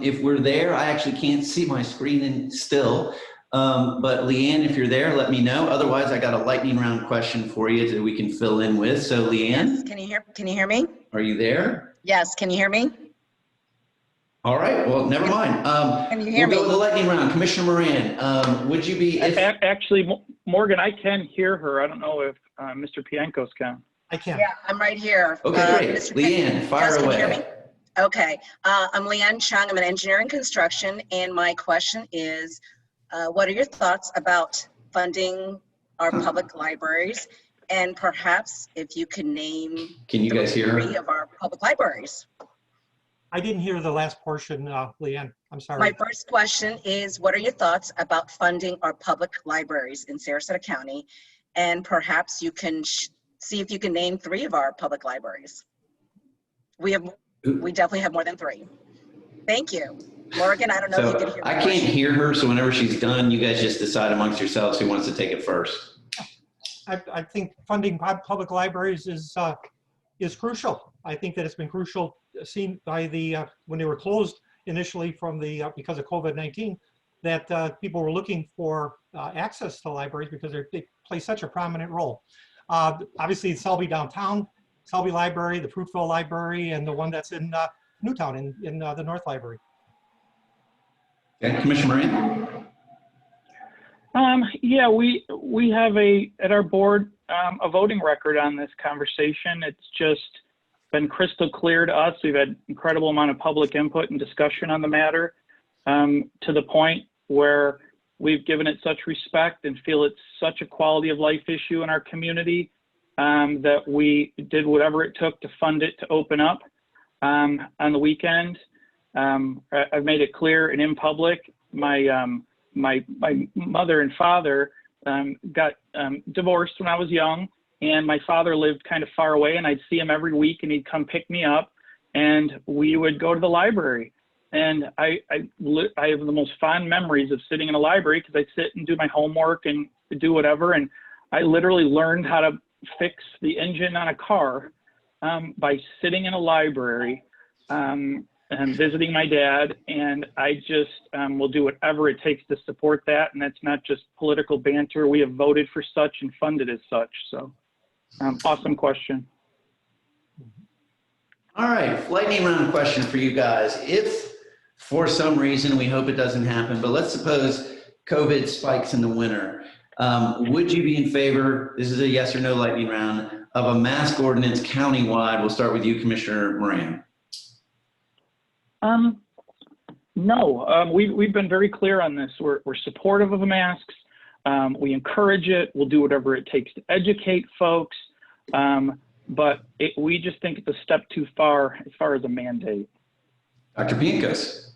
If we're there, I actually can't see my screen still. But Leanne, if you're there, let me know. Otherwise, I got a lightning round question for you that we can fill in with. So Leanne. Yes. Can you hear me? Are you there? Yes. Can you hear me? All right. Well, never mind. Can you hear me? We'll go to the lightning round. Commissioner Moran, would you be? Actually, Morgan, I can hear her. I don't know if Mr. Pienkos can. I can. Yeah, I'm right here. Okay, great. Leanne, fire away. Can you hear me? Okay. I'm Leanne Chung. I'm an engineer in construction, and my question is, what are your thoughts about funding our public libraries? And perhaps if you can name you guys hear her? 3 of our public libraries. I didn't hear the last portion, Leanne. I'm sorry. My first question is, what are your thoughts about funding our public libraries in Sarasota County? And perhaps you can see if you can name 3 of our public libraries. We definitely have more than 3. Thank you. Morgan, I don't know if you So can hear my I can't question. hear her, so whenever she's done, you guys just decide amongst yourselves who wants to take it first. I think funding public libraries is crucial. I think that it's been crucial seen by when they were closed initially from because of COVID-19, that people were looking for access to libraries because they play such a prominent role. Obviously, Selby downtown, Selby Library, the Fruitville Library, and the one that's in Newtown in the North Library. Okay, Commissioner Moran? Yeah, we have at our board a voting record on this conversation. It's just been crystal clear to us. We've had incredible amount of public input and discussion on the matter, to the point where we've given it such respect and feel it's such a quality of life issue in our community, that we did whatever it took to fund it to open up on the weekend. I've made it clear and in public, my mother and father got divorced when I was young, and my father lived kind of far away, and I'd see him every week, and he'd come pick me up, and we would go to the library. And I have the most fond memories of sitting in a library because I sit and do my homework and do whatever. And I literally learned how to fix the engine on a car by sitting in a library and visiting my dad. And I just will do whatever it takes to support that. And that's not just political banter. We have voted for such and funded as such. So awesome question. All right, lightning round question for you guys. If for some reason, we hope it doesn't happen, but let's suppose COVID spikes in the winter, would you be in favor, this is a yes or no lightning round, of a mask ordinance countywide? We'll start with you, Commissioner Moran. No, we've been very clear on this. We're supportive of the masks. We encourage it. We'll do whatever it takes to educate folks. But we just think it's a step too far as far as a mandate. Dr. Pienkos.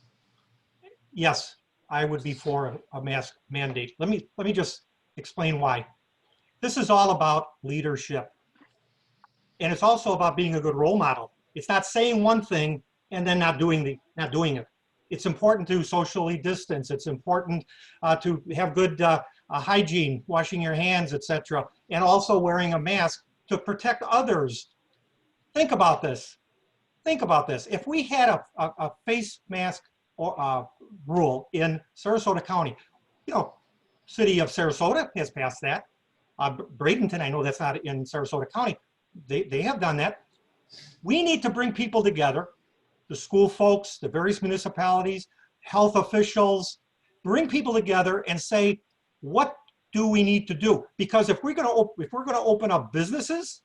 Yes, I would be for a mask mandate. Let me just explain why. This is all about leadership. And it's also about being a good role model. It's not saying one thing and then not doing it. It's important to socially distance. It's important to have good hygiene, washing your hands, etc., and also wearing a mask to protect others. Think about this. Think about this. If we had a face mask rule in Sarasota County, city of Sarasota has passed that. Bradenton, I know that's not in Sarasota County. They have done that. We need to bring people together, the school folks, the various municipalities, health officials, bring people together and say, what do we need to do? Because if we're going to open up businesses,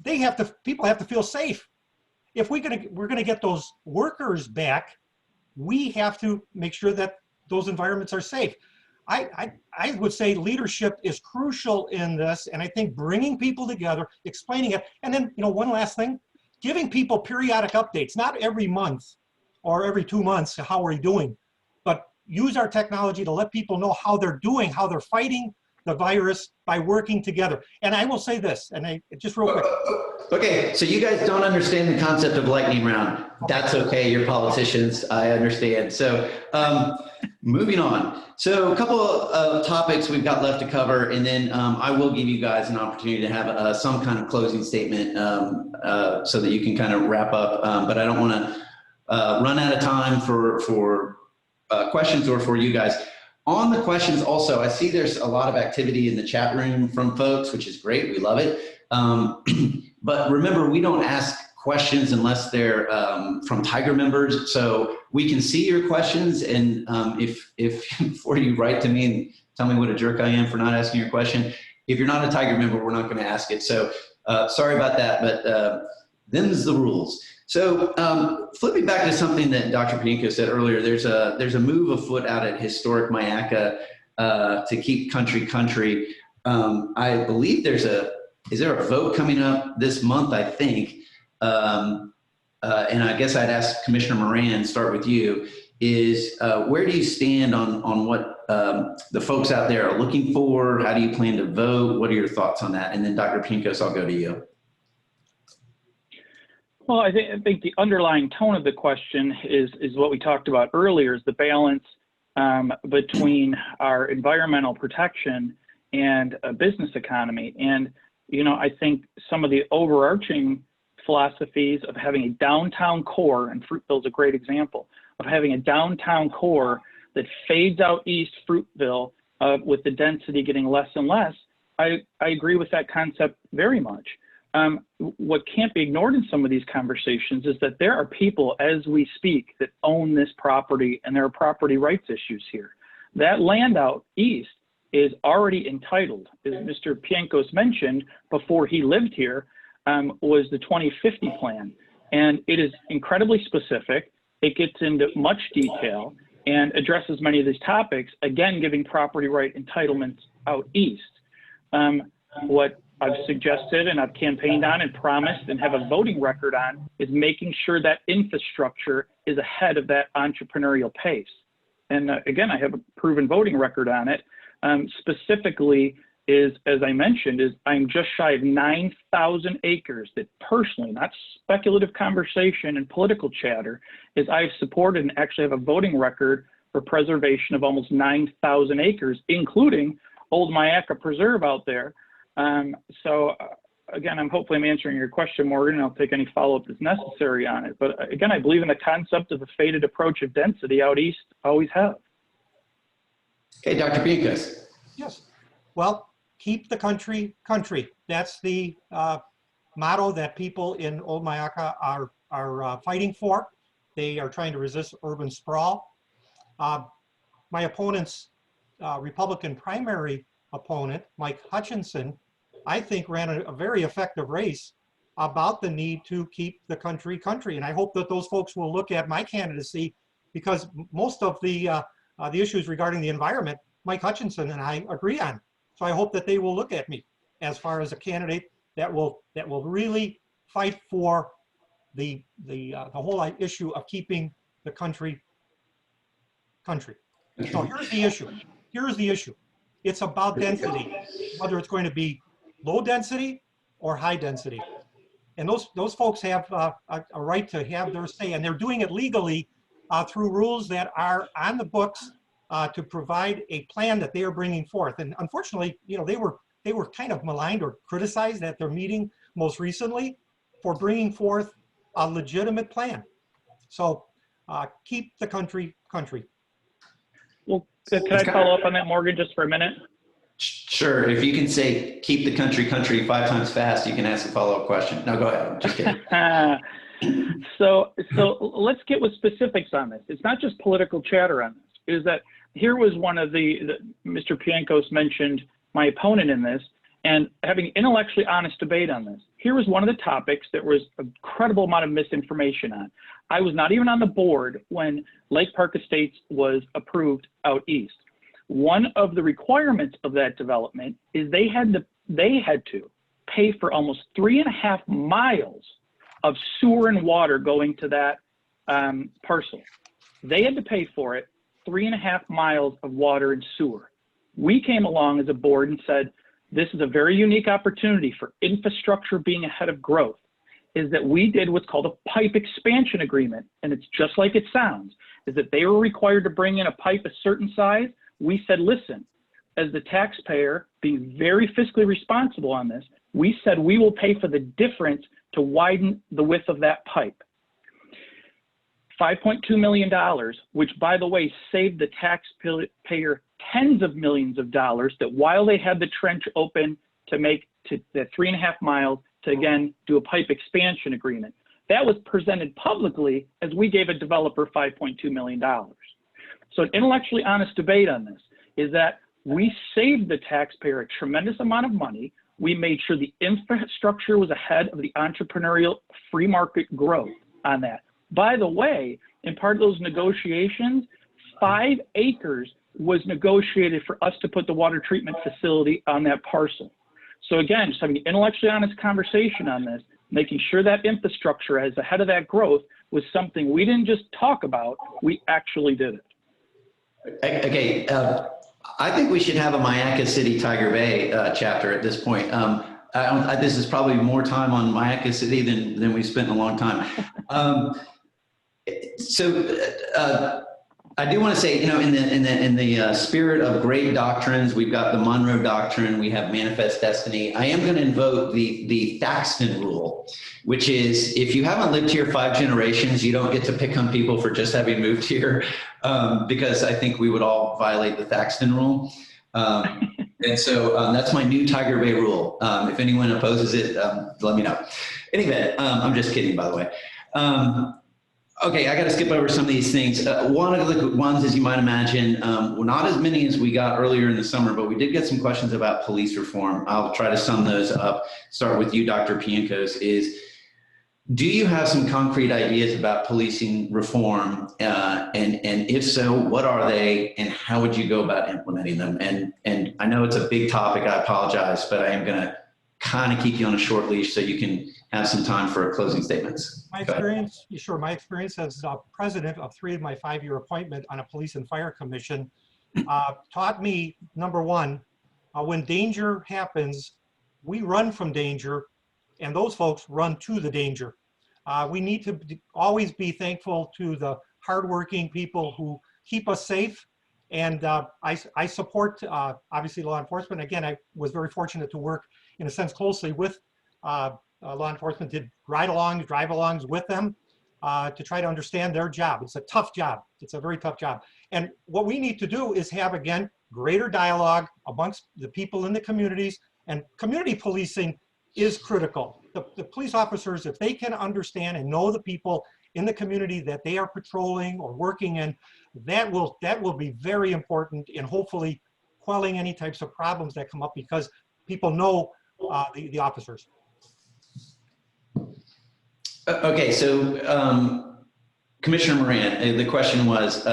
people have to feel safe. If we're going to get those workers back, we have to make sure that those environments are safe. I would say leadership is crucial in this, and I think bringing people together, explaining it, and then one last thing, giving people periodic updates, not every month or every 2 months, how are you doing, but use our technology to let people know how they're doing, how they're fighting the virus by working together. And I will say this, and just real quick. Okay, so you guys don't understand the concept of lightning round. That's okay, you're politicians, I understand. So moving on. So a couple of topics we've got left to cover, and then I will give you guys an opportunity to have some kind of closing statement so that you can kind of wrap up, but I don't want to run out of time for questions or for you guys. On the questions also, I see there's a lot of activity in the chat room from folks, which is great, we love it. But remember, we don't ask questions unless they're from Tiger members. So we can see your questions, and if before you write to me and tell me what a jerk I am for not asking your question, if you're not a Tiger member, we're not going to ask it. So sorry about that, but them's the rules. So flipping back to something that Dr. Pienkos said earlier, there's a move afoot out at historic Mayaca to keep country. I believe is there a vote coming up this month, I think? And I guess I'd ask Commissioner Moran, start with you, is where do you stand on what the folks out there are looking for? How do you plan to vote? What are your thoughts on that? And then Dr. Pienkos, I'll go to you. Well, I think the underlying tone of the question is what we talked about earlier, is the balance between our environmental protection and a business economy. And, you know, I think some of the overarching philosophies of having a downtown core, and Fruitville is a great example, of having a downtown core that fades out east Fruitville with the density getting less and less, I agree with that concept very much. What can't be ignored in some of these conversations is that there are people as we speak that own this property, and there are property rights issues here. That land out east is already entitled, as Mr. Pienkos mentioned before he lived here, was the 2050 plan. And it is incredibly specific. It gets into much detail and addresses many of these topics, again, giving property right entitlements out east. What I've suggested and I've campaigned on and promised and have a voting record on is making sure that infrastructure is ahead of that entrepreneurial pace. And again, I have a proven voting record on it. Specifically is, as I mentioned, is I'm just shy of 9,000 acres that personally, not speculative conversation and political chatter, is I've supported and actually have a voting record for preservation of almost 9,000 acres, including Old Myakka Preserve out there. So again, hopefully I'm answering your question, Morgan, and I'll take any follow-up that's necessary on it. But again, I believe in the concept of the faded approach of density out east, always have. Okay, Dr. Pienkos. Yes. Well, keep the country country. That's the motto that people in Old Myakka are fighting for. They are trying to resist urban sprawl. My opponent's Republican primary opponent, Mike Hutchinson, I think ran a very effective race about the need to keep the country country. And I hope that those folks will look at my candidacy, because most of the issues regarding the environment, Mike Hutchinson and I agree on. So I hope that they will look at me as far as a candidate that will really fight for the whole issue of keeping the country country. So here's the issue. Here's the issue. It's about density, whether it's going to be low density or high density. And those folks have a right to have their say, and they're doing it legally through rules that are on the books to provide a plan that they are bringing forth. And unfortunately, you know, they were kind of maligned or criticized at their meeting most recently for bringing forth a legitimate plan. So keep the country country. Well, can I follow up on that, Morgan, just for a minute? Sure. If you can say keep the country country 5 times fast, you can ask a follow-up question. No, go ahead. Just kidding. So let's get with specifics on this. It's not just political chatter on this. Is that here was one of the Mr. Pienkos mentioned my opponent in this, and having intellectually honest debate on this. Here was one of the topics that was an incredible amount of misinformation on. I was not even on the board when Lake Park Estates was approved out east. One of the requirements of that development is they had to pay for almost 3.5 miles of sewer and water going to that parcel. They had to pay for it, 3.5 miles of water and sewer. We came along as a board and said, this is a very unique opportunity for infrastructure being ahead of growth, is that we did what's called a pipe expansion agreement. And it's just like it sounds, is that they were required to bring in a pipe a certain size. We said, listen, as the taxpayer being very fiscally responsible on this, we said we will pay for the difference to widen the width of that pipe. $5.2 million, which by the way, saved the taxpayer tens of millions of dollars, that while they had the trench open to make to the 3.5 miles to again do a pipe expansion agreement. That was presented publicly as we gave a developer $5.2 million. So an intellectually honest debate on this is that we saved the taxpayer a tremendous amount of money. We made sure the infrastructure was ahead of the entrepreneurial free market growth on that. By the way, in part of those negotiations, 5 acres was negotiated for us to put the water treatment facility on that parcel. So again, just having an intellectually honest conversation on this, making sure that infrastructure is ahead of that growth was something we didn't just talk about, we actually did it. Okay, I think we should have a Myakka City Tiger Bay chapter at this point. this is probably more time on Mayaca City than we spent in a long time. I do want to say, in the spirit of great doctrines, we've got the Monroe Doctrine, we have Manifest Destiny. I am going to invoke the Thaxton Rule, which is if you haven't lived here 5 generations, you don't get to pick on people for just having moved here, because I think we would all violate the Thaxton Rule. And so that's my new Tiger Bay rule. If anyone opposes it, let me know. Anyway, I'm just kidding, by the way. Okay, I got to skip over some of these things. One of the ones, as you might imagine, well, not as many as we got earlier in the summer, but we did get some questions about police reform. I'll try to sum those up. Start with you, Dr. Pienkos, do you have some concrete ideas about policing reform? And if so, what are they and how would you go about implementing them? And I know it's a big topic, I apologize, but I am going to kind of keep you on a short leash so you can have some time for closing statements. My experience, sure. My experience as president of 3 of my 5-year appointment on a police and fire commission taught me, number one, when danger happens, we run from danger, and those folks run to the danger. We need to always be thankful to the hardworking people who keep us safe. And I support, obviously, law enforcement. Again, I was very fortunate to work, in a sense, closely with law enforcement, did ride-alongs, drive-alongs with them to try to understand their job. It's a tough job. It's a very tough job. And what we need to do is have, again, greater dialogue amongst the people in the communities, and community policing is critical. The police officers, if they can understand and know the people in the community that they are patrolling or working in, that will be very important in hopefully quelling any types of problems that come up because people know the officers. Okay, so Commissioner Moran, the question was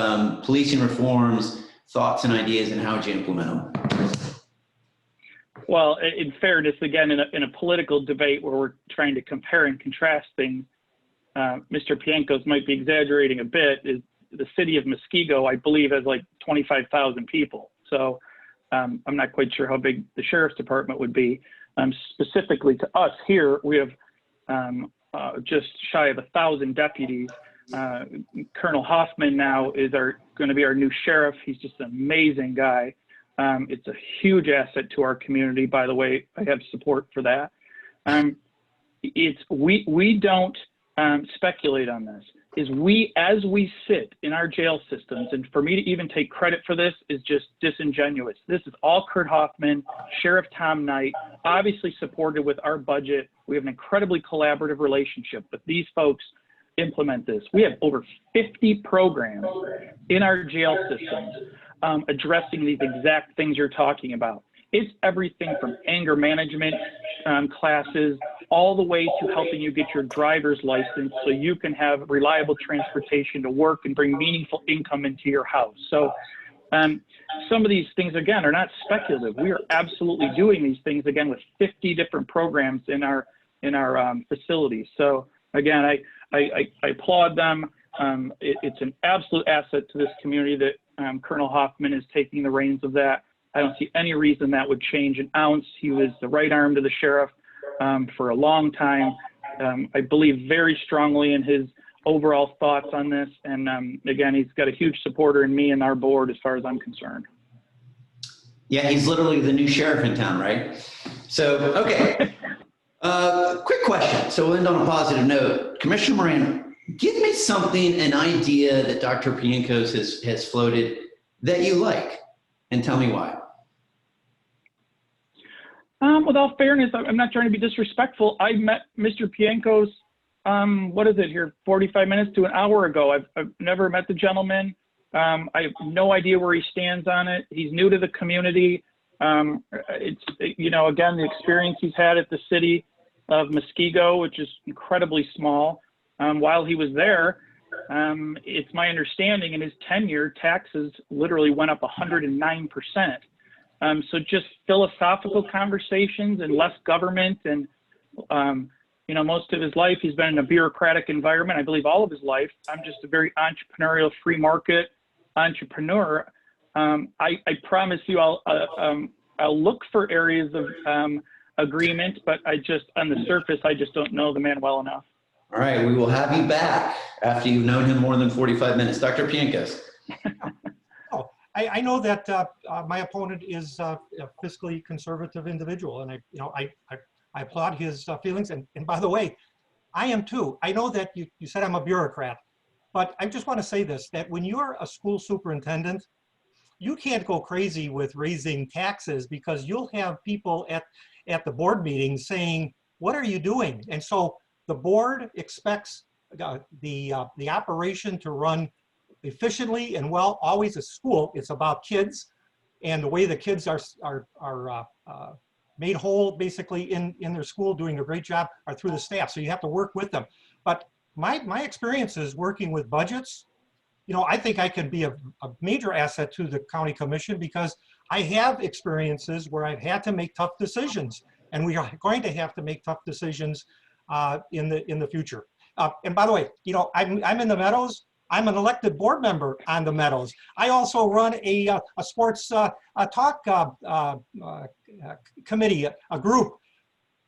policing reforms, thoughts and ideas, and how would you implement them? Well, in fairness, again, in a political debate where we're trying to compare and contrast things, Mr. Pienkos might be exaggerating a bit. Is the city of Muskego, I believe, has like 25,000 people. So I'm not quite sure how big the sheriff's department would be. Specifically to us here, we have just shy of 1,000 deputies. Colonel Hoffman now is going to be our new sheriff. He's just an amazing guy. It's a huge asset to our community, by the way. I have support for that. We don't speculate on this. As we sit in our jail systems, and for me to even take credit for this is just disingenuous. This is all Kurt Hoffman, Sheriff Tom Knight, obviously supported with our budget. We have an incredibly collaborative relationship, but these folks implement this. We have over 50 programs in our jail systems addressing these exact things you're talking about. It's everything from anger management classes all the way to helping you get your driver's license so you can have reliable transportation to work and bring meaningful income into your house. So some of these things, again, are not speculative. We are absolutely doing these things, again, with 50 different programs in our facilities. So again, I applaud them. It's an absolute asset to this community that Colonel Hoffman is taking the reins of that. I don't see any reason that would change an ounce. He was the right arm to the sheriff for a long time. I believe very strongly in his overall thoughts on this. And again, he's got a huge supporter in me and our board as far as I'm concerned. Yeah, he's literally the new sheriff in town, right? So, okay. Quick question. So we'll end on a positive note. Commissioner Moran, give me something, an idea that Dr. Pienkos has floated that you like, and tell me why. With all fairness, I'm not trying to be disrespectful. I met Mr. Pienkos, 45 minutes to an hour ago. I've never met the gentleman. I have no idea where he stands on it. He's new to the community. It's, again, the experience he's had at the city of Muskego, which is incredibly small. While he was there, it's my understanding in his tenure, taxes literally went up 109%. So just philosophical conversations and less government. And, most of his life, he's been in a bureaucratic environment. I believe all of his life. I'm just a very entrepreneurial, free market entrepreneur. I promise you, I'll look for areas agreement, but on the surface, I just don't know the man well enough. All right, we will have you back after you've known him more than 45 minutes. Dr. Pienkos. Oh, I know that my opponent is a fiscally conservative individual, and I applaud his feelings. And by the way, I am too. I know that you said I'm a bureaucrat, but I just want to say this, that when you're a school superintendent, you can't go crazy with raising taxes, because you'll have people at the board meeting saying, what are you doing? And so the board expects the operation to run efficiently and well. Always a school, it's about kids, and the way the kids are made whole basically in their school, doing a great job, are through the staff. So you have to work with them. But my experience is working with budgets. I think I can be a major asset to the county commission, because I have experiences where I've had to make tough decisions, and we are going to have to make tough decisions in the future. And by the way, I'm in the Meadows. I'm an elected board member on the Meadows. I also run a sports talk committee, a group.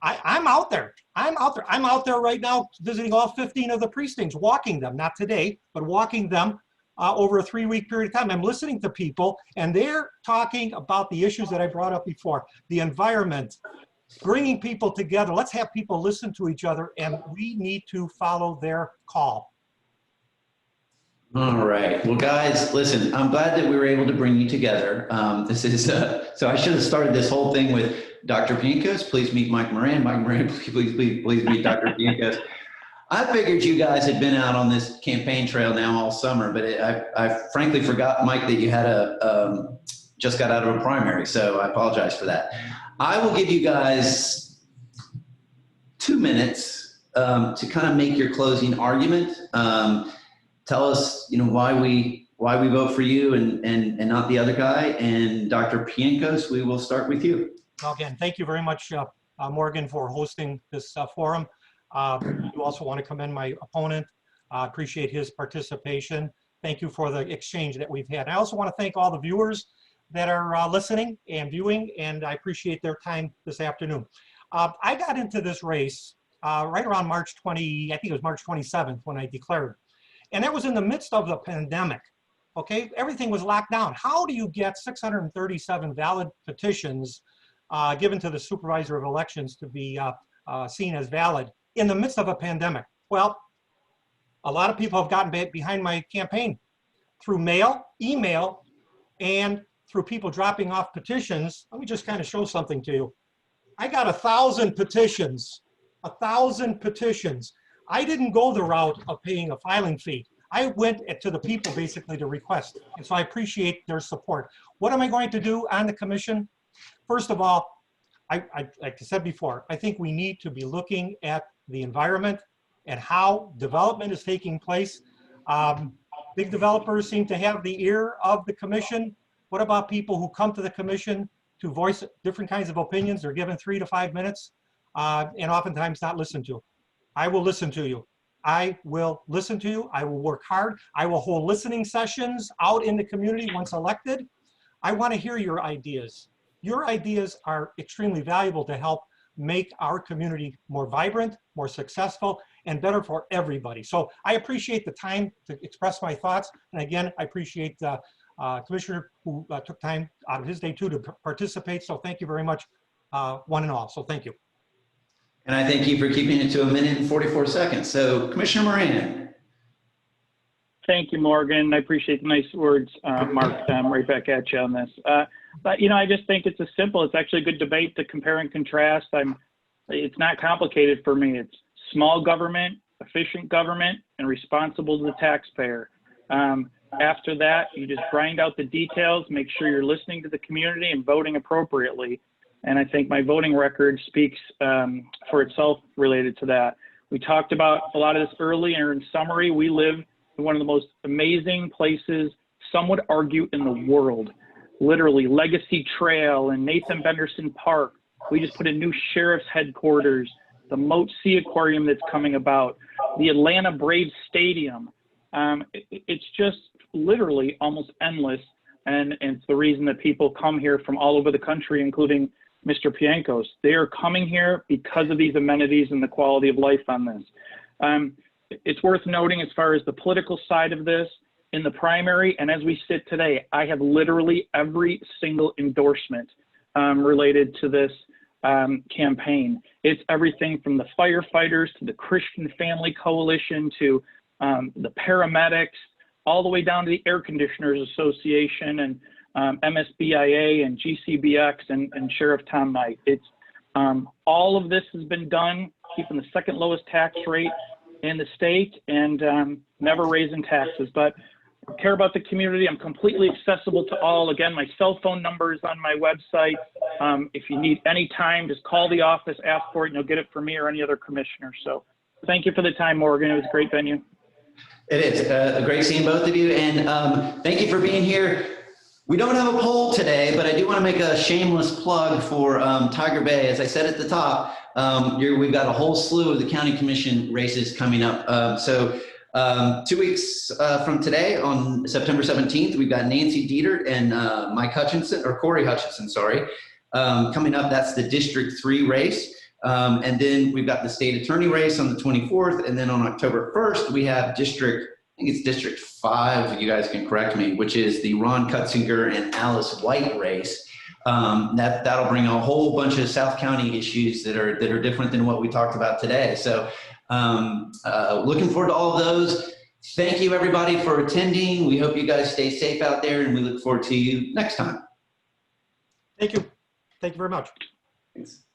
I'm out there. I'm out there right now visiting all 15 of the precincts, walking them, not today, but walking them over a 3-week period of time. I'm listening to people, and they're talking about the issues that I brought up before, the environment, bringing people together. Let's have people listen to each other, and we need to follow their call. All right. Well, guys, listen, I'm glad that we were able to bring you together. This is, so I should have started this whole thing with Dr. Pienkos. Please meet Mike Moran. Mike Moran, please meet Dr. Pienkos. I figured you guys had been out on this campaign trail now all summer, but I frankly forgot, Mike, that you had just got out of a primary. So I apologize for that. I will give you guys 2 minutes to kind of make your closing argument. Tell us, why we vote for you and not the other guy. And Dr. Pienkos, we will start with you. Again, thank you very much, Morgan, for hosting this forum. You also want to commend my opponent. Appreciate his participation. Thank you for the exchange that we've had. I also want to thank all the viewers that are listening and viewing, and I appreciate their time this afternoon. I got into this race right around March 20, I think it was March 27th when I declared. And that was in the midst of the pandemic, okay? Everything was locked down. How do you get 637 valid petitions given to the supervisor of elections to be seen as valid in the midst of a pandemic? Well, a lot of people have gotten behind my campaign through mail, email, and through people dropping off petitions. Let me just kind of show something to you. I got 1,000 petitions, 1,000 petitions. I didn't go the route of paying a filing fee. I went to the people basically to request. And so I appreciate their support. What am I going to do on the commission? First of all, like I said before, I think we need to be looking at the environment and how development is taking place. Big developers seem to have the ear of the commission. What about people who come to the commission to voice different kinds of opinions? They're given 3 to 5 minutes and oftentimes not listened to. I will listen to you. I will listen to you. I will work hard. I will hold listening sessions out in the community once elected. I want to hear your ideas. Your ideas are extremely valuable to help make our community more vibrant, more successful, and better for everybody. So I appreciate the time to express my thoughts. And again, I appreciate the commissioner who took time out of his day too to participate. So thank you very much, one and all. So thank you. And I thank you for keeping it to 1 minute and 44 seconds. So Commissioner Moran. Thank you, Morgan. I appreciate the nice words, Mark. I'm right back at you on this. But I just think it's it's actually a good debate to compare and contrast. It's not complicated for me. It's small government, efficient government, and responsible to the taxpayer. After that, you just grind out the details, make sure you're listening to the community and voting appropriately. And I think my voting record speaks for itself related to that. We talked about a lot of this early, and in summary, we live in one of the most amazing places, some would argue, in the world. Literally, Legacy Trail and Nathan Benderson Park. We just put a new sheriff's headquarters, the Moat Sea Aquarium that's coming about, the Atlanta Braves Stadium. It's just literally almost endless. And it's the reason that people come here from all over the country, including Mr. Pienkos. They are coming here because of these amenities and the quality of life on this. It's worth noting as far as the political side of this, in the primary, and as we sit today, I have literally every single endorsement related to this campaign. It's everything from the firefighters to the Christian Family Coalition to the paramedics, all the way down to the Air Conditioners Association and MSBIA and GCBX and Sheriff Tom Knight. It's all of this has been done keeping the second lowest tax rate in the state and never raising taxes. But I care about the community. I'm completely accessible to all. Again, my cell phone number is on my website. If you need any time, just call the office, ask for it, and you'll get it from me or any other commissioner. So thank you for the time, Morgan. It was a great venue. It is great seeing both of you, and thank you for being here. We don't have a poll today, but I do want to make a shameless plug for Tiger Bay. As I said at the top, we've got a whole slew of the county commission races coming up. So 2 weeks from today, on September 17th, we've got Nancy Dietert and Corey Hutchinson, sorry, coming up. That's the District 3 race. And then we've got the state attorney race on the 24th. And then on October 1st, we have District 5, you guys can correct me, which is the Ron Cutzinger and Alice White race. That'll bring a whole bunch of South County issues that are different than what we talked about today. So looking forward to all of those. Thank you everybody for attending. We hope you guys stay safe out there, and we look forward to you next time. Thank you. Thank you very much. Thanks.